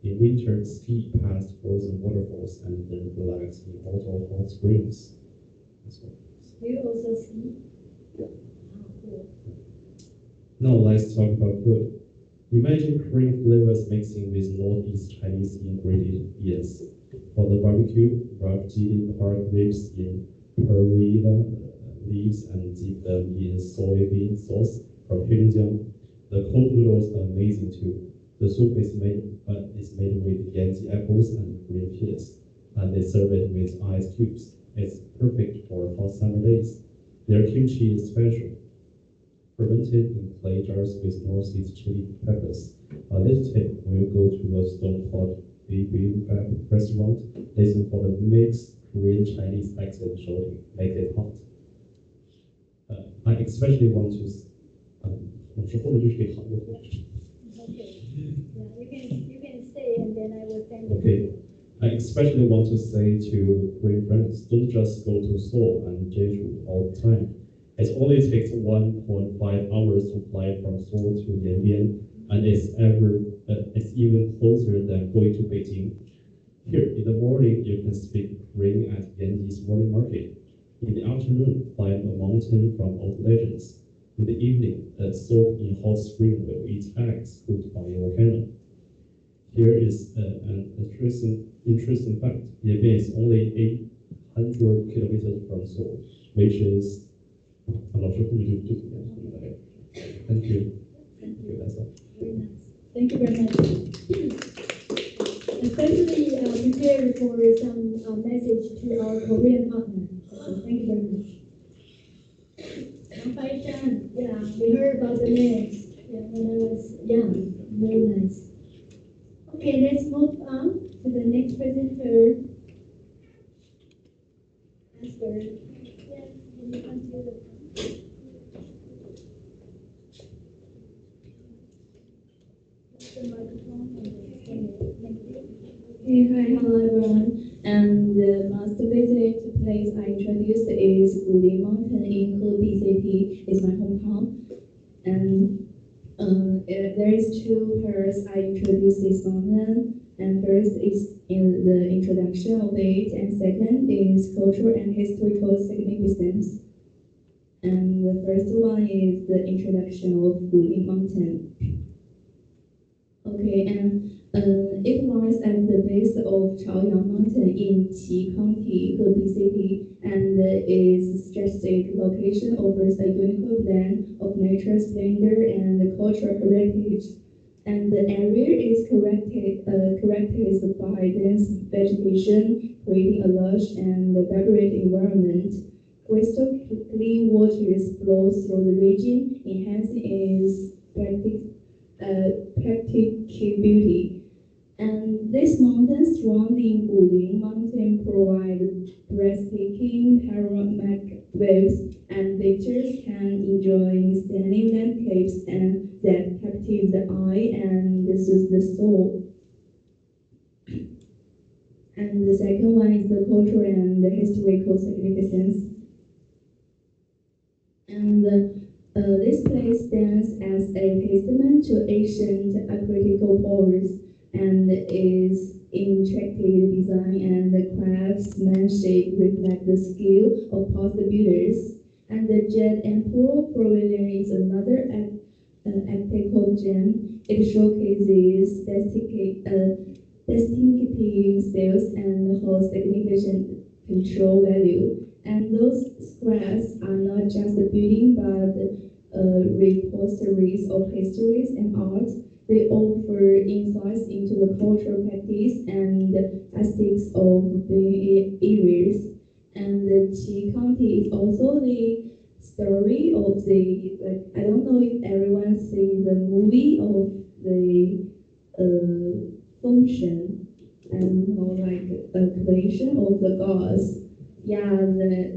In winter, ski past frozen waterfalls and then relax in auto hot springs. Do you also ski? Yeah. Cool. Now let's talk about food. Imagine Korean flavors mixing with Northeast Chinese ingredients. For the barbecue, wrap Jilin pork ribs in perilla leaves and dip them in soybean sauce from Heilongjiang. The cold noodles are amazing too. The soup is made with Yanji apples and green peas, and they serve it with ice cubes. It's perfect for hot summer days. Their kimchi is special, fermented in clay jars with Northeast chili peppers. A little tip: when you go to a stone pot bibimbap restaurant, listen for the mix Korean Chinese accent shouting, make it hot. I especially want to. 我说后面就是可以好的。Okay. Yeah, you can say and then I will send it. Okay. I especially want to say to Korean friends, don't just go to Seoul and Jeju all the time. It only takes 1.5 hours to fly from Seoul to Yanbian, and it's even closer than going to Beijing. Here, in the morning, you can speak Korean at Yanji's morning market. In the afternoon, climb a mountain from old legends. In the evening, soak in hot spring will eat eggs cooked by a volcano. Here is an interesting fact. Yanbian is only 800 kilometers from Seoul, which is. I'm not sure who to do. Thank you. Thank you. That's all. Very nice. Thank you very much. Especially prepared for some message to our Korean partner. So thank you very much. Faishan, yeah, we heard about the names when I was young. Very nice. Okay, let's move on to the next presenter. Asper. Yes, can you come to the microphone and thank you. Hey, hi, hello everyone. And the most visited place I introduced is Guling Mountain in Hebei City. It's my hometown. And there is two parts I introduced this mountain. And first is in the introduction of it, and second is cultural and historical significance. And the first one is the introduction of Guling Mountain. Okay, and it lies at the base of Chaoyang Mountain in Qi County, Hebei City, and its strategic location offers a unique blend of nature splendor and cultural heritage. And the area is characterized by dense vegetation, creating a lush and vibrant environment. Crystal clean waters flow through the region, enhancing its practicability. And this mountain surrounding Guling Mountain provide breathtaking panoramic views, and visitors can enjoy stunning landscapes and that captivate the eye and soothe the soul. And the second one is the cultural and the historical significance. And this place stands as a testament to ancient architectural powers and its intricate design and the craftsmanship reflect the skill of past builders. And the Jet Emperor Pavilion is another architectural gem. It showcases distinctive styles and holds significant cultural value. And those squares are not just a building, but repositories of histories and art. They offer insights into the cultural practice and aesthetics of the areas. And the Qi County is also the story of the, I don't know if everyone seen the movie of the function and creation of the gods. Yeah,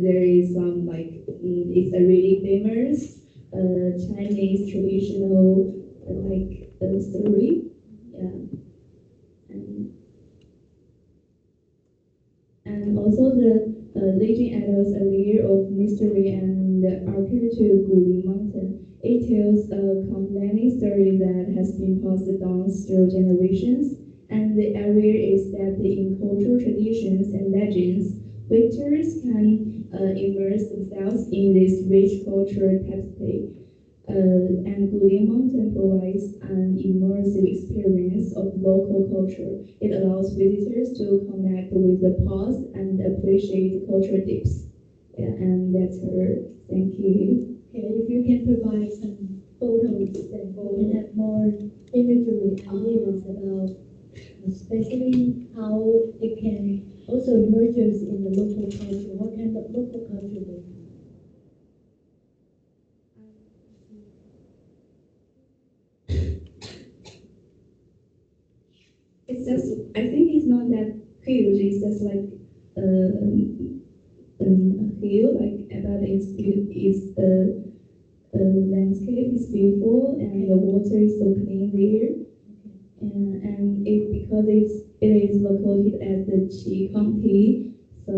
there is some it's a really famous Chinese traditional story. Yeah, and also the legend adds a layer of mystery and architecture to Guling Mountain. It tells a compelling story that has been passed down through generations, and the area is steeped in cultural traditions and legends. Visitors can immerse themselves in this rich cultural tapestry. And Guling Mountain provides an immersive experience of local culture. It allows visitors to connect with the past and appreciate cultural depths. Yeah, and that's her. Thank you. Okay, if you can provide some photos, then we can have more imagery ideas about especially how it can also emerges in the local culture. What kind of local culture they have? It's just, I think it's not that huge. It's just like view, like about the landscape is beautiful and the water is so clean there. And because it is located at the Chi County, so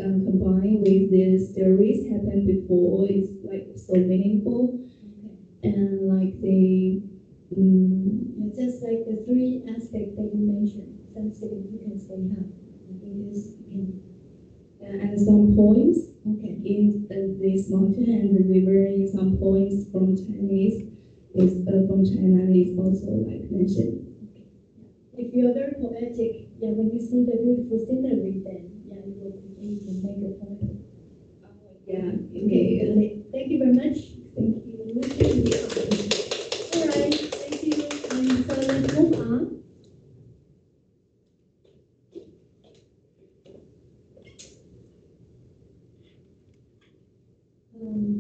combined with the stories happened before, it's like so meaningful. And like just like the three aspects that you mentioned, some significance they have. I think this can. And some points Okay. in this mountain and the river, in some points from Chinese from China is also like mentioned. If you're very poetic, when you see the beautiful scenery, then you can make a point. Yeah. Okay, got it. Thank you very much. Thank you. All right, thank you. So let's move on.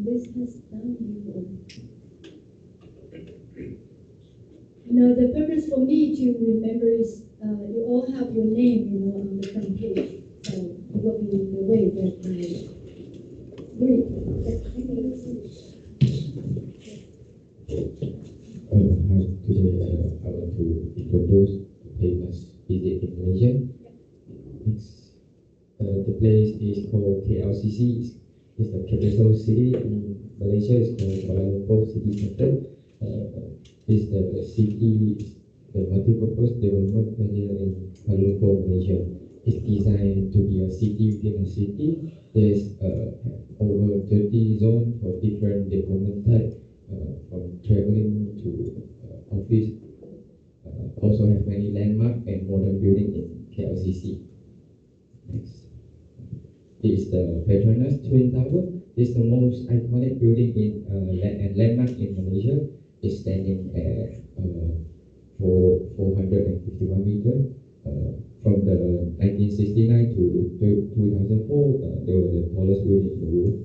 This has done before. The purpose for me to remember is you all have your name, on the front page. So it will be the way that I read. Today I want to introduce the famous visit in Malaysia. The place is called KLCC. It's the capital city in Malaysia. It's called Kuala Lumpur City Center. It's the city, the multi-purpose development area in Kuala Lumpur, Malaysia. It's designed to be a city within a city. There's over 30 zones for different development type, from traveling to office. Also have many landmark and modern building in KLCC. Next. This is the Petronas Twin Tower. This is the most iconic building in and landmark in Malaysia. It's standing at 451 meters. From the 1969 to 2004, they were the tallest building in the world.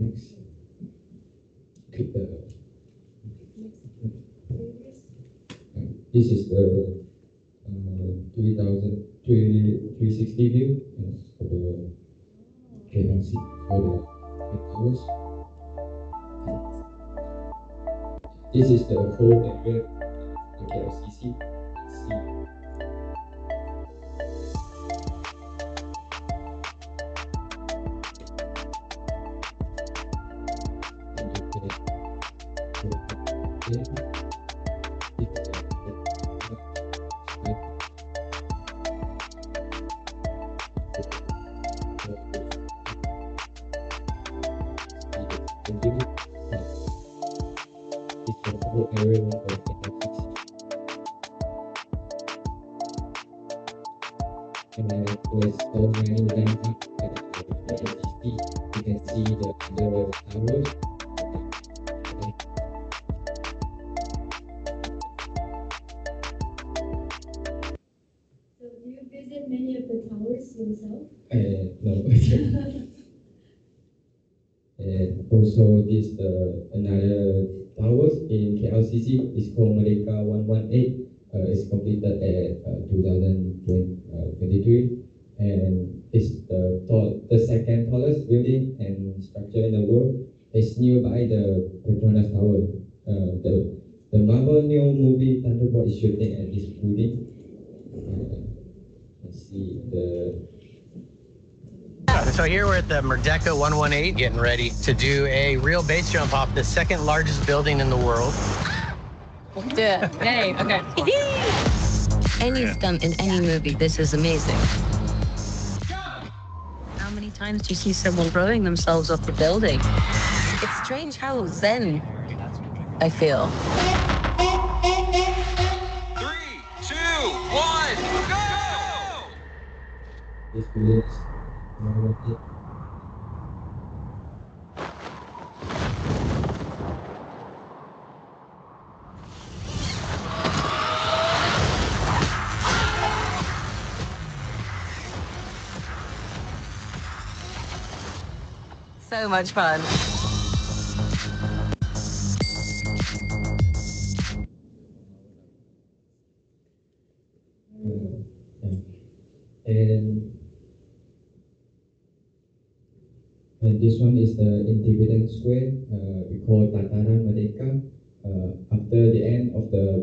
Next. This is the 360 view for the KLC, for the towers. This is the whole area, the KLCC. And there's so many landmarks at the KLCC. You can see the towers. So do you visit many of the towers yourself? No. And also this another towers in KLCC is called Merdeka 118. It's completed at 2023, and it's the second tallest building and structure in the world. It's nearby the Petronas Tower. The Marvel new movie Thunderbolt is shooting at this building. Let's see the. So here we're at the Merdeka 118, getting ready to do a real base jump off the second largest building in the world. Yeah. Hey, okay. Any stunt in any movie, this is amazing. How many times do you see someone throwing themselves off the building? It's strange how zen I feel. 3, 2, 1, go! This building is So much fun. And And this one is the Independence Square. We call Tataran Merdeka. After the end of the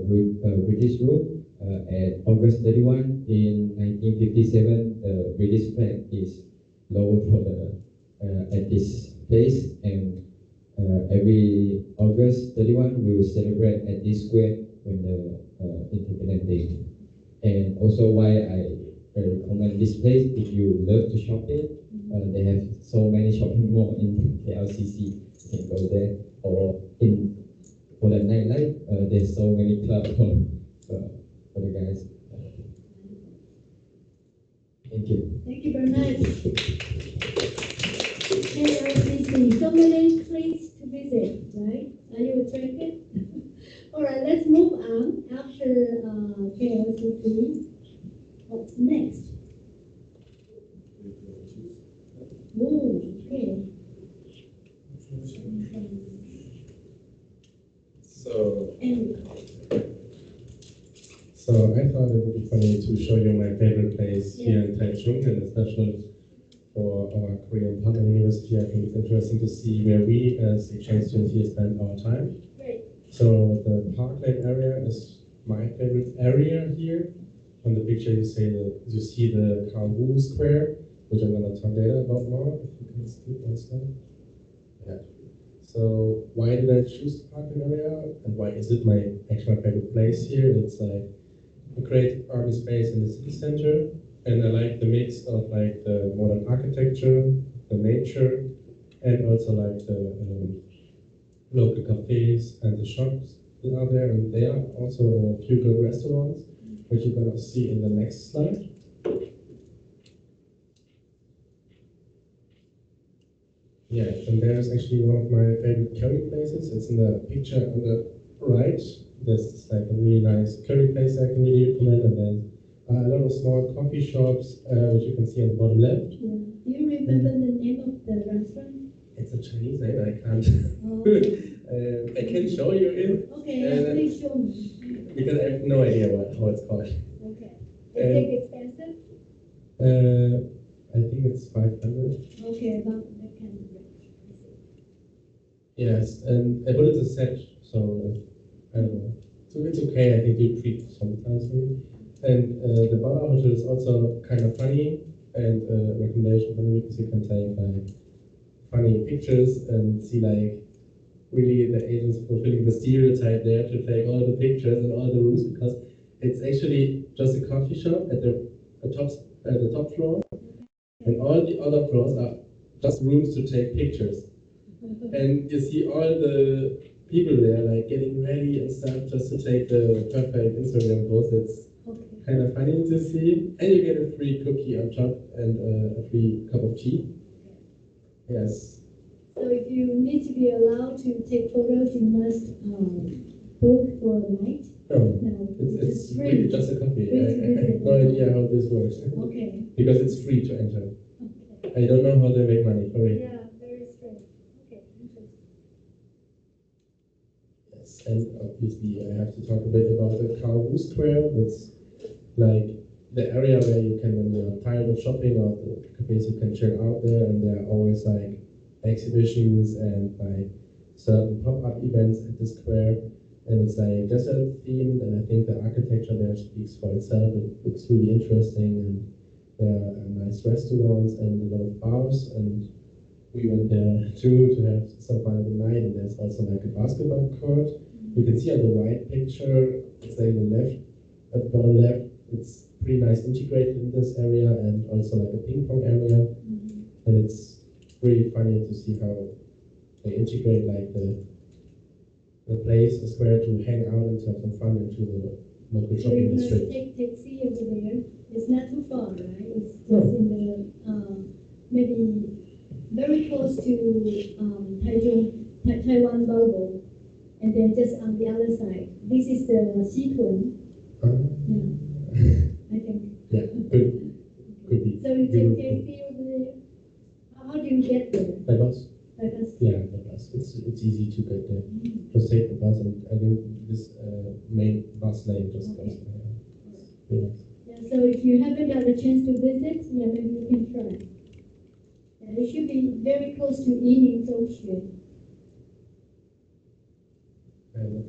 British rule, at August 31 in 1957, the British flag is lowered for at this place, and every August 31 we will celebrate at this square when the Independence Day. And also why I recommend this place if you love to shopping. They have so many shopping malls in KLCC. You can go there, or for the nightlife, there's so many clubs for the guys. Thank you. Thank you very much. KLCC, so many places to visit, right? Are you attracted? All right, let's move on. After KLCC, what's next? Oh, okay. So I thought it would be funny to show you my favorite place here in Taichung, and especially for our Korean Partner University. I think it's interesting to see where we as exchange students here spend our time. Great. So the Parkland area is my favorite area here. On the picture you see the Karl Wu Square, which I'm going to talk later about more. If you can skip one slide. Yeah. So why did I choose the Parkland area, and why is it my favorite place here? It's like a great urban space in the city center, and I like the mix of like the modern architecture, the nature, and also like the local cafes and the shops that are there. And there are also a few good restaurants, which you're gonna see in the next slide. Yeah, and there's actually one of my favorite curry places. It's in the picture on the right. There's like a really nice curry place I can really recommend, and then a lot of small coffee shops, which you can see on the bottom left. Yeah. Do you remember the name of the restaurant? It's a Chinese name, I can't. I can show you it. Okay, please show me. Because I have no idea how it's called. Okay. Is it expensive? I think it's 500. Okay, about that kind of range. Yes, but it's a set, so I don't know. So it's okay, I think you treat sometimes maybe. And the Bauer Hotel is also kind of funny, and a recommendation for me, because you can take like funny pictures and see like really the Asians fulfilling the stereotype there to take all the pictures and all the rooms, because it's actually just a coffee shop at the top floor, and all the other floors are just rooms to take pictures. And you see all the people there like getting ready and stuff just to take the perfect Instagram post. It's kind of funny to see, and you get a free cookie on top and a free cup of tea. Yes. So if you need to be allowed to take photos, you must book for a night. No, it's really just a coffee. I have no idea how this works. Okay. Because it's free to enter. Okay. I don't know how they make money for it. Yeah, very strange. Okay, interesting. Yes, and obviously I have to talk a bit about the Karl Wu Square. It's like the area where you can, when you're tired of shopping, or the cafes you can chill out there, and there are always like exhibitions and like certain pop-up events at the square. And it's like desert themed, and I think the architecture there speaks for itself. It looks really interesting, and there are nice restaurants and a lot of bars, and we went there too to have some fun at the night. And there's also like a basketball court. You can see on the right picture, it's like the left, at the bottom left, it's pretty nice integrated in this area, and also like a ping pong area. And it's really funny to see how they integrate like the place, a square to hang out and to have some fun into the local shopping district. Take taxi over there. It's not too far, right? It's just in the maybe very close to Taiwan Volvo, and then just on the other side. This is the Xitun. Yeah, I think. Yeah, could be. So you take taxi over there. How do you get there? By bus. By bus. Yeah, by bus. It's easy to get there. Just take the bus, and I think this main bus lane just goes there. Yeah. Yeah, so if you haven't got a chance to visit, yeah, maybe you can try. It should be very close to Yining Zhouxue.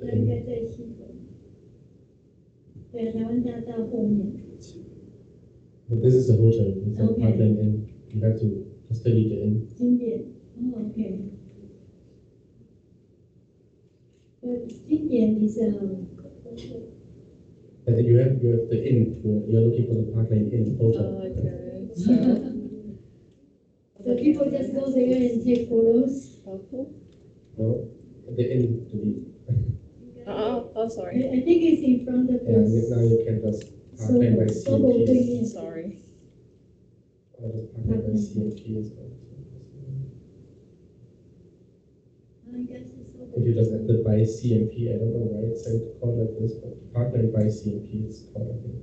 那应该在西头。对，台湾大道后面。But this is a hotel. It's a Parkland Inn. You have to study the inn. 经典。Oh, okay. But 经典 is And then you have the inn. You're looking for the Parkland Inn hotel. Okay. So people just go there and take photos. No, the inn to be. Oh, sorry. I think it's in front of Yeah, us. now you can just Parkland by CMP. Sorry. Or just Parkland by CMP as well. I guess it's so If you just enter by CMP, I don't know why it's called like this, but Parkland by CMP is called, I think.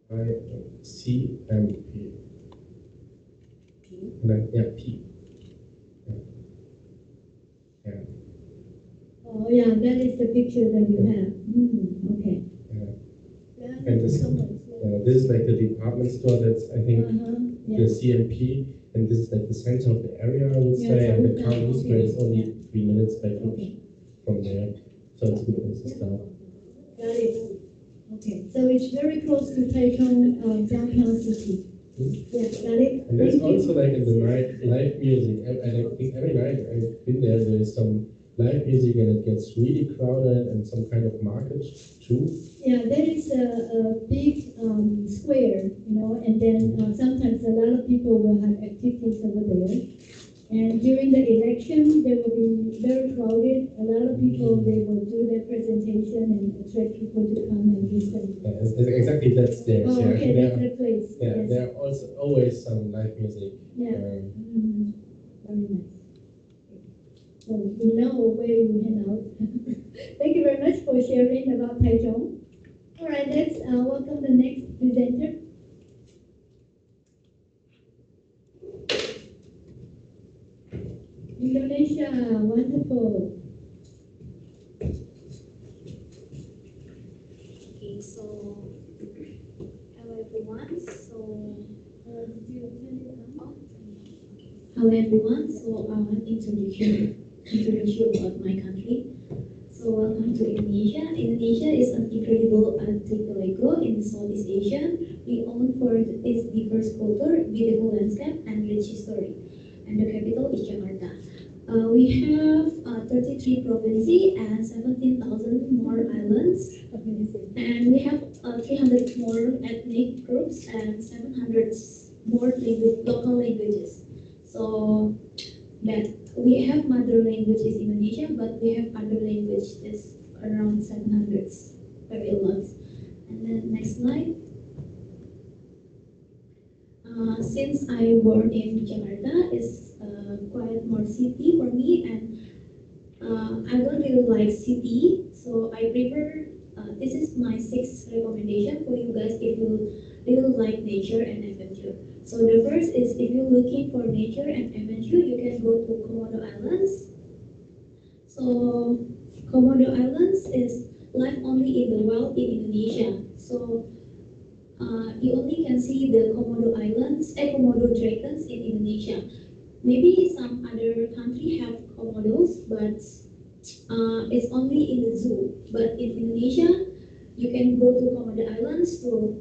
By CMP. And then, yeah, P. Yeah. Oh, yeah, that is the picture that you have. Okay. Yeah. And this is like the department store that's, I think, the CMP, and this is like the center of the area, I would say, and the Town Square is only 3 minutes back from there. So it's good also stuff. Got it. Okay, so it's very close to Taichung downtown city. Yeah, got it. And there's also like in the night live music. I think every night I've been there's some live music and it gets really crowded and some kind of market too. Yeah, there is a big square, and then sometimes a lot of people will have activities over there. And during the election, they will be very crowded. A lot of people, they will do their presentation and attract people to come and listen. Exactly, that's there. Oh, okay, that's the place. Yeah, Yes. there are also always some live music. Yeah. Very nice. So you know where you hang out. Thank you very much for sharing about Taichung. All right, let's welcome the next presenter. Indonesia, wonderful. Okay, so hello everyone. Did you turn it on? Hello everyone. So I want to introduce you about my country. So welcome to Indonesia. Indonesia is an incredible archipelago in Southeast Asia. We own for its diverse culture, beautiful landscape, and rich history. And the capital is Jakarta. We have 33 provinces and 17,000 more islands. And we have 300 more ethnic groups and 700 more local languages. So that we have mother language is Indonesia, but we have other languages around 700, very a lot. And then next slide. Since I born in Jakarta, it's quite more city for me, and I don't really like city, so I prefer. This is my 6th recommendation for you guys if you really like nature and adventure. So the first is if you're looking for nature and adventure, you can go to Komodo Islands. So Komodo Islands is live only in the wild in Indonesia. So you only can see the Komodo Islands, Komodo dragons in Indonesia. Maybe some other country have Komodos, but it's only in the zoo. But in Indonesia, you can go to Komodo Islands to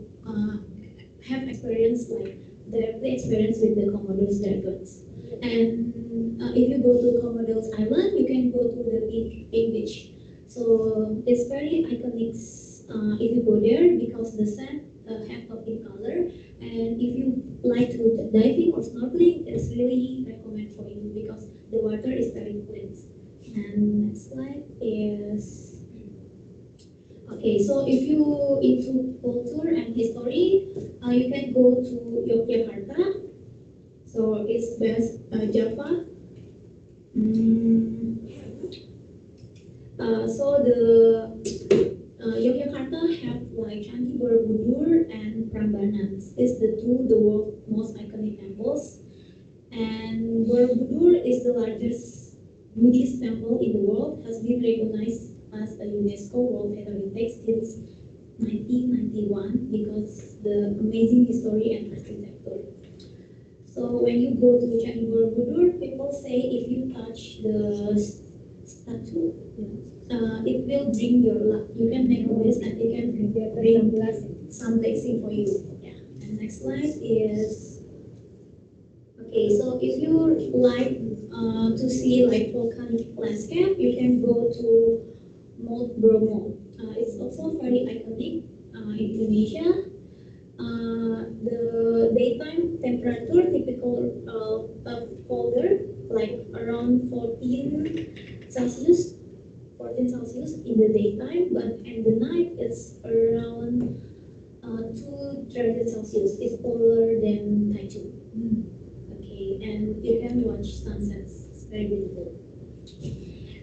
have experience like directly experience with the Komodo's dragons. And if you go to Komodo's Island, you can go to the pink beach. So it's very iconic if you go there because the sand have a pink color. And if you like to diving or snorkeling, it's really recommend for you because the water is very clean. And next slide is okay. So if you into culture and history, you can go to Yogyakarta. So it's best Java. So the Yogyakarta have like Candi Borobudur and Prambanan. It's the world's most iconic temples. And Borobudur is the largest Buddhist temple in the world, has been recognized as a UNESCO World Heritage since 1991 because the amazing history and architecture. So when you go to Candi Borobudur, people say if you touch the statue, it will bring your luck. You can make a wish and it can bring some blessing for you. Yeah. And next slide is okay. So if you like to see like volcanic landscape, you can go to Mount Bromo. It's also very iconic in Indonesia. The daytime temperature typical colder, like around 14 Celsius, 14 Celsius in the daytime, but in the night it's around 2 degrees Celsius. It's colder than Taichung. Okay, and you can watch sunsets. It's very beautiful.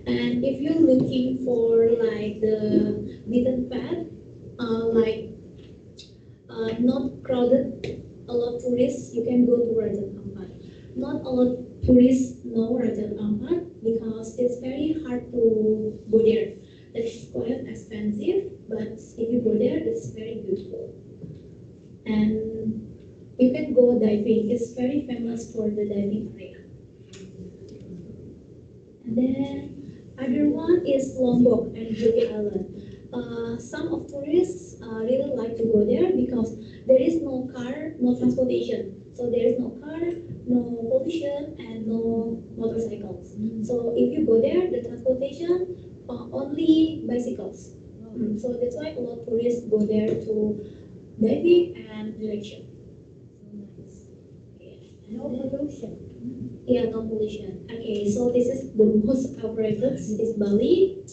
And if you're looking for like the beaten path, like not crowded, a lot of tourists, you can go to Raja Ampat. Not a lot of tourists know Raja Ampat because it's very hard to go there. It's quite expensive, but if you go there, it's very beautiful. And you can go diving. It's very famous for the diving area. And then other one is Lombok and Gili Island. Some of tourists really like to go there because there is no car, no transportation. So there is no car, no pollution, and no motorcycles. So if you go there, the transportation only bicycles. So that's why a lot of tourists go there to diving and relaxation. No pollution. Yeah, no pollution. Okay, so this is the most overrated is Bali.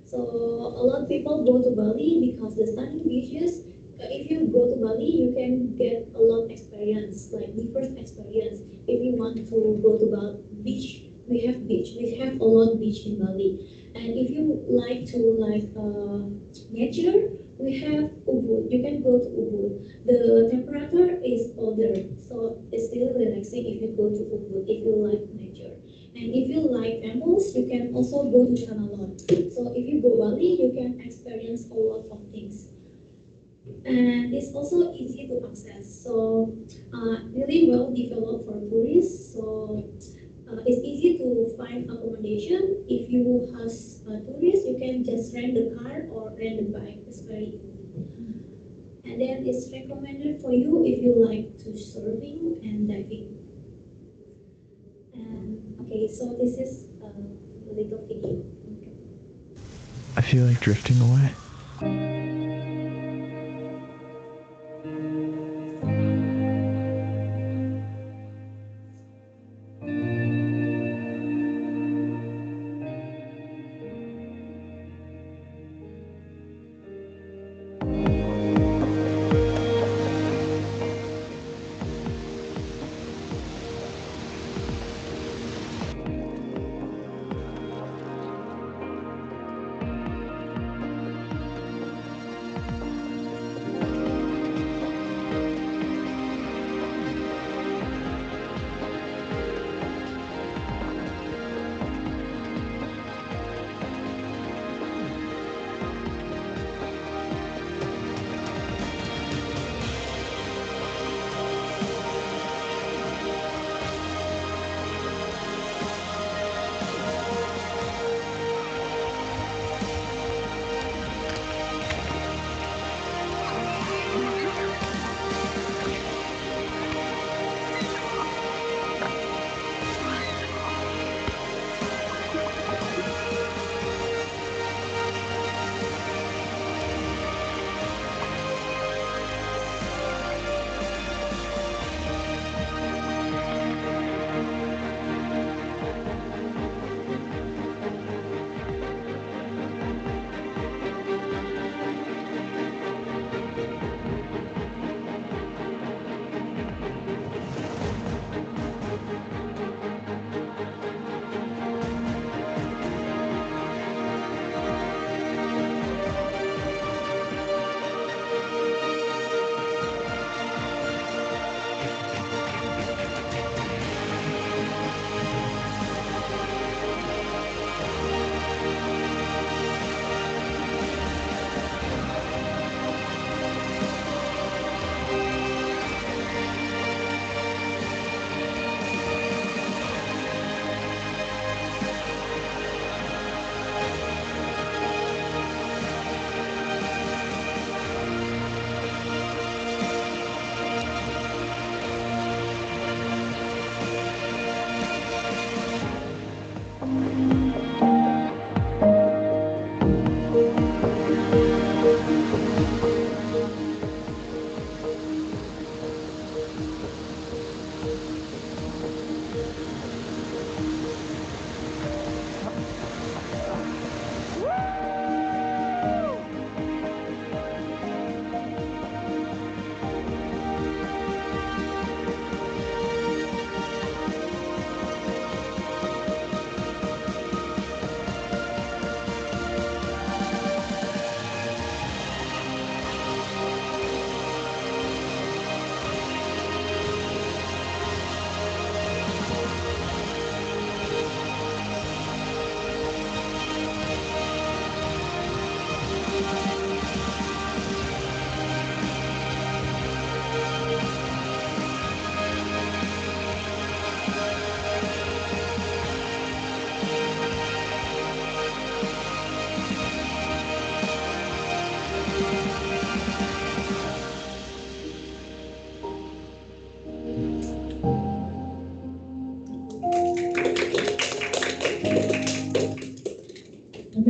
So a lot of people go to Bali because the stunning beaches. If you go to Bali, you can get a lot of experience, like different experience. If you want to go to Bali beach, we have beach. We have a lot of beach in Bali. And if you like to nature, we have Ubud. You can go to Ubud. The temperature is colder, so it's still relaxing if you go to Ubud, if you like nature. And if you like animals, you can also go to Tanalon. So if you go Bali, you can experience a lot of things. And it's also easy to access. So really well developed for tourists. So it's easy to find accommodation. If you have tourists, you can just rent the car or rent the bike. It's very easy. And then it's recommended for you if you like to surfing and diving. And okay, so this is a little video. I feel like drifting away.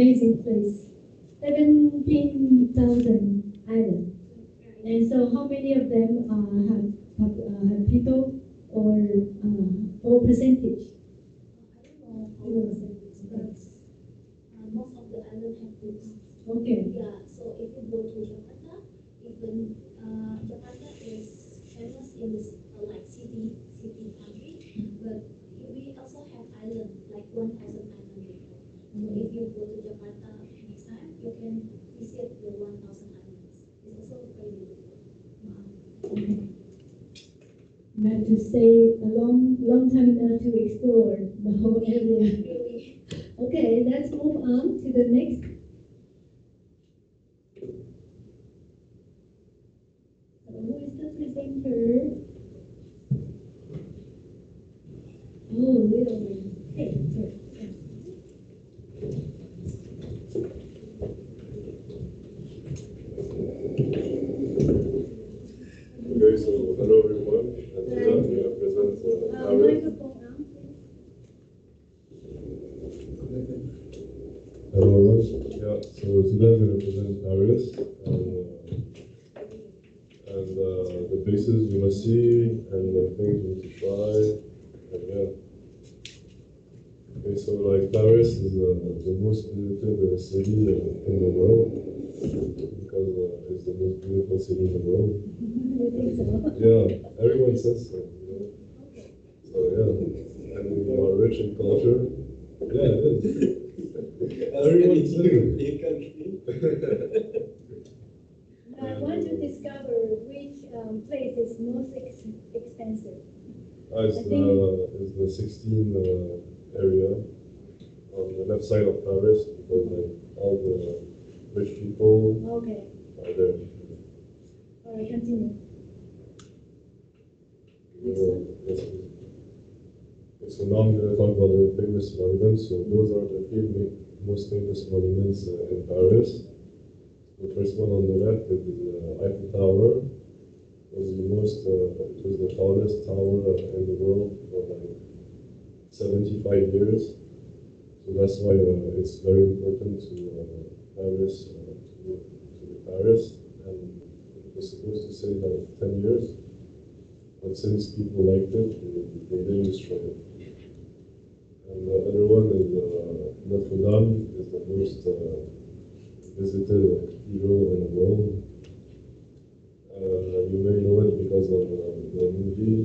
amazing place. 17,000 islands. And so how many of them have people or percentage? Most of the island have books. Okay. Yeah, so if you go to Jakarta, even Jakarta is famous in this like city country, but we also have island like 1,000 island before. So if you go to Jakarta next time, you can visit the 1,000 islands. It's also very beautiful. You have to stay a long time enough to explore the whole area. Okay, let's move on to the next. Who is the presenter? Oh, little one. Hey, sorry. Okay, so hello everyone. And today I'm going to present Paris. Hello everyone. Yeah, so today I'm going to present Paris and the places you must see and the things you need to try. And yeah. Okay, so like Paris is the most visited city in the world because it's the most beautiful city in the world. Yeah, everyone says so. You know? So yeah, and we are rich in culture. Yeah, it is. Everyone says it. I want to discover which place is most expensive. It's the 16 area on the left side of Paris because like all the rich people Okay. are there. All right, continue. Yes, please. So now I'm going to talk about the famous monuments. So those are the three most famous monuments in Paris. The first one on the left is the Eiffel Tower. It was the tallest tower in the world for like 75 years. So that's why it's very important to Paris, to Paris. And it was supposed to stay like 10 years. But since people liked it, they didn't destroy it. And the other one is Notre Dame, is the most visited cathedral in the world. You may know it because of the movie.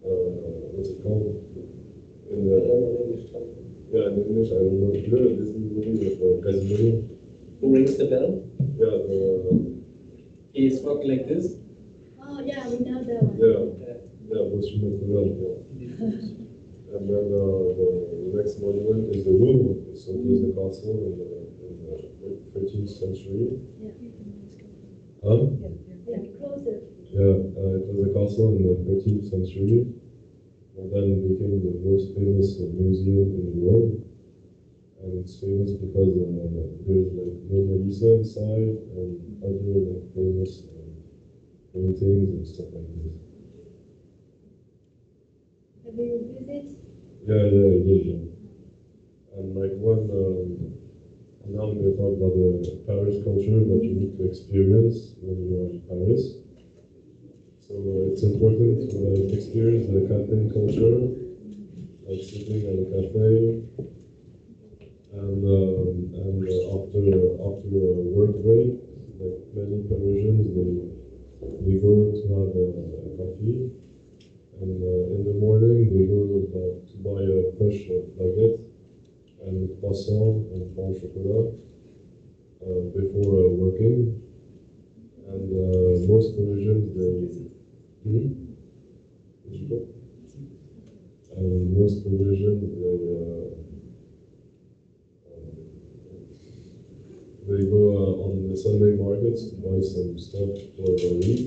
What's it called? In the yeah, in English, I don't know. You know the Disney movie with Casimiro? Who rings the bell? Yeah, He spoke like this. Oh yeah, we know that one. yeah, Monsieur Notre Dame. Yeah. And then the next monument is the Louvre. So it was the castle in the 13th century. Yeah. Huh? Yeah, closer. Yeah, it was a castle in the 13th century. And then it became the most famous museum in the world. And it's famous because there's like Mona Lisa inside and other like famous paintings and stuff like this. Have you visited? Yeah, I did. Yeah. And like one, now I'm going to talk about the Paris culture that you need to experience when you are in Paris. So it's important to experience the cafe culture, like sitting at a cafe, and after a work break, like many Parisians, they go to have a coffee, and in the morning they go to buy a fresh baguette and croissant and pain au chocolat before working. And most Parisians, most Parisians, they go on the Sunday markets to buy some stuff for the week.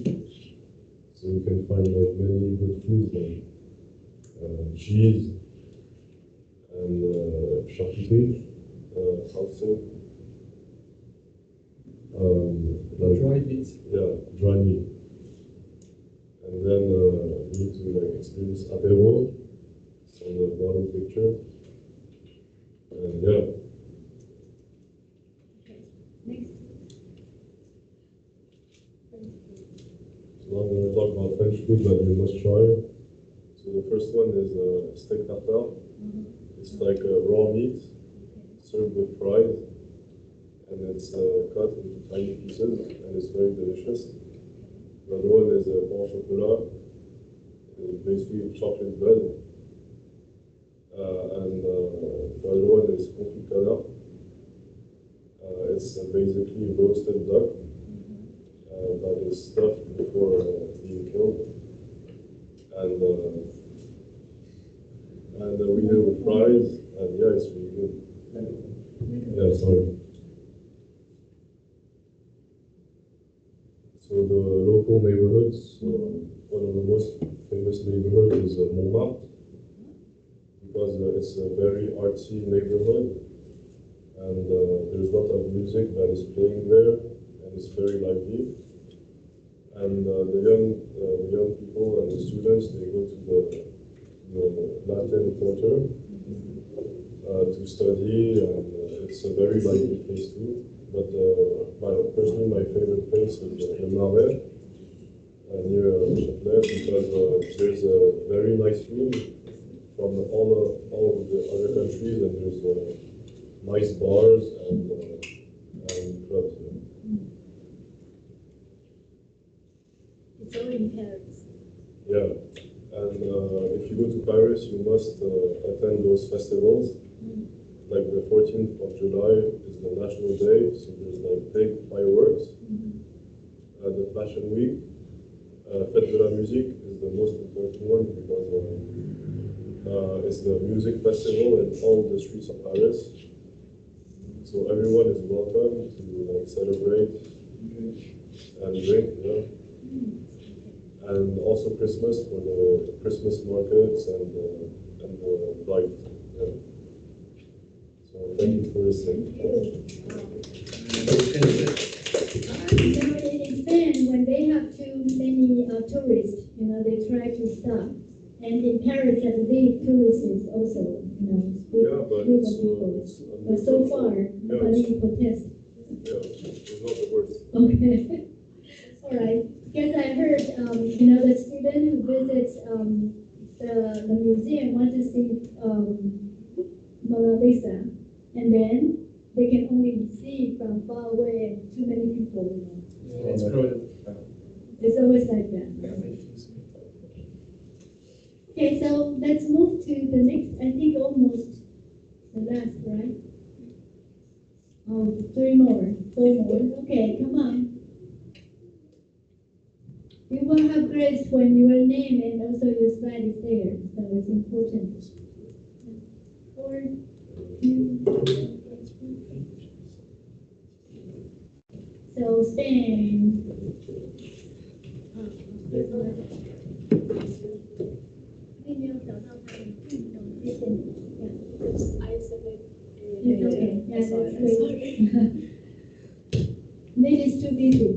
So you can find like many good foods like cheese and charcuterie, salsa. Dried meat. Yeah, dry meat. And then you need to like experience apéro. It's on the bottom picture. And yeah. So the first one is steak tartare. It's like raw meat served with fries, and it's cut into tiny pieces, and it's very delicious. The other one is pain au chocolat. It's basically chocolate bread. And the other one is confit canard. It's basically roasted duck that is stuffed before being killed. And we do with fries, and yeah, it's really good. Yeah, sorry. So the local neighborhoods, one of the most famous neighborhoods is Montmartre, because it's a very artsy neighborhood, and there's a lot of music that is playing there, and it's very lively. And the young people and the students, they go to the Latin Quarter to study, and it's a very lively place too. But personally, my favorite place is Le Marais, near Châtelet, because there's a very nice view from all of the other countries, and there's nice bars and clubs. It's all in Paris. Yeah, and if you go to Paris, you must attend those festivals. Like the 14th of July is the National Day, so there's like big fireworks. The Fashion Week, Fête de la Musique is the most important one because it's the music festival in all the streets of Paris. So everyone is welcome to like celebrate and drink, yeah. And also Christmas for the Christmas markets and the light. Yeah. So thank you for listening. So in Spain, when they have too many tourists, they try to stop. And in Paris, I believe tourism also, group of people. But so far, nobody protests. Yeah, it's not the worst. Okay. All right. Because I heard, the student who visits the museum want to see Mona Lisa, and then they can only see from far away and too many people. Yeah, it's crowded. It's always like that. Okay, so let's move to the next, I think almost the last, right? Oh, 4 more. Okay, come on. You will have grades when your name and also your slide is there, so it's important. 4, 2, so Spain. It's okay. Yeah, that's great. Maybe it's too busy.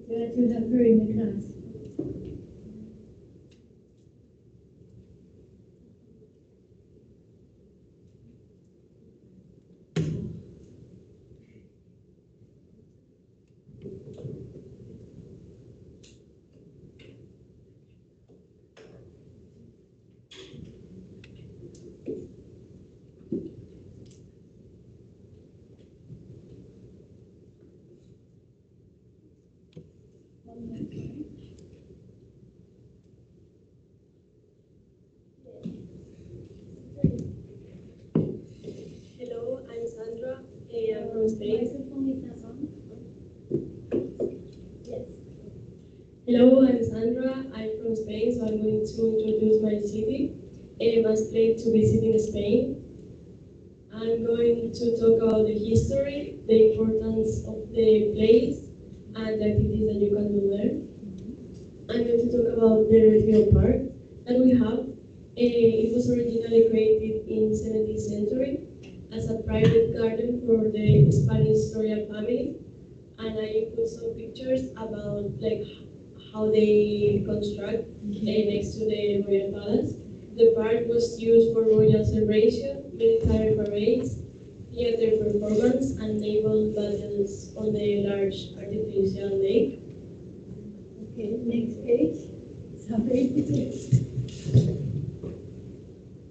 You have to have her in the class. Hello, I'm Sandra. I'm from Spain. Hello, I'm Sandra. I'm from Spain, so I'm going to introduce my city, my place to visit in Spain. I'm going to talk about the history, the importance of the place, and the activities that you can do there. I'm going to talk about the Retiro Park that we have. It was originally created in 17th century as a private garden for the Spanish royal family, and I put some pictures about how they construct next to the royal palace. The park was used for royal celebration, military parades, theater performance, and naval battles on the large artificial lake. Okay, next page. Sorry.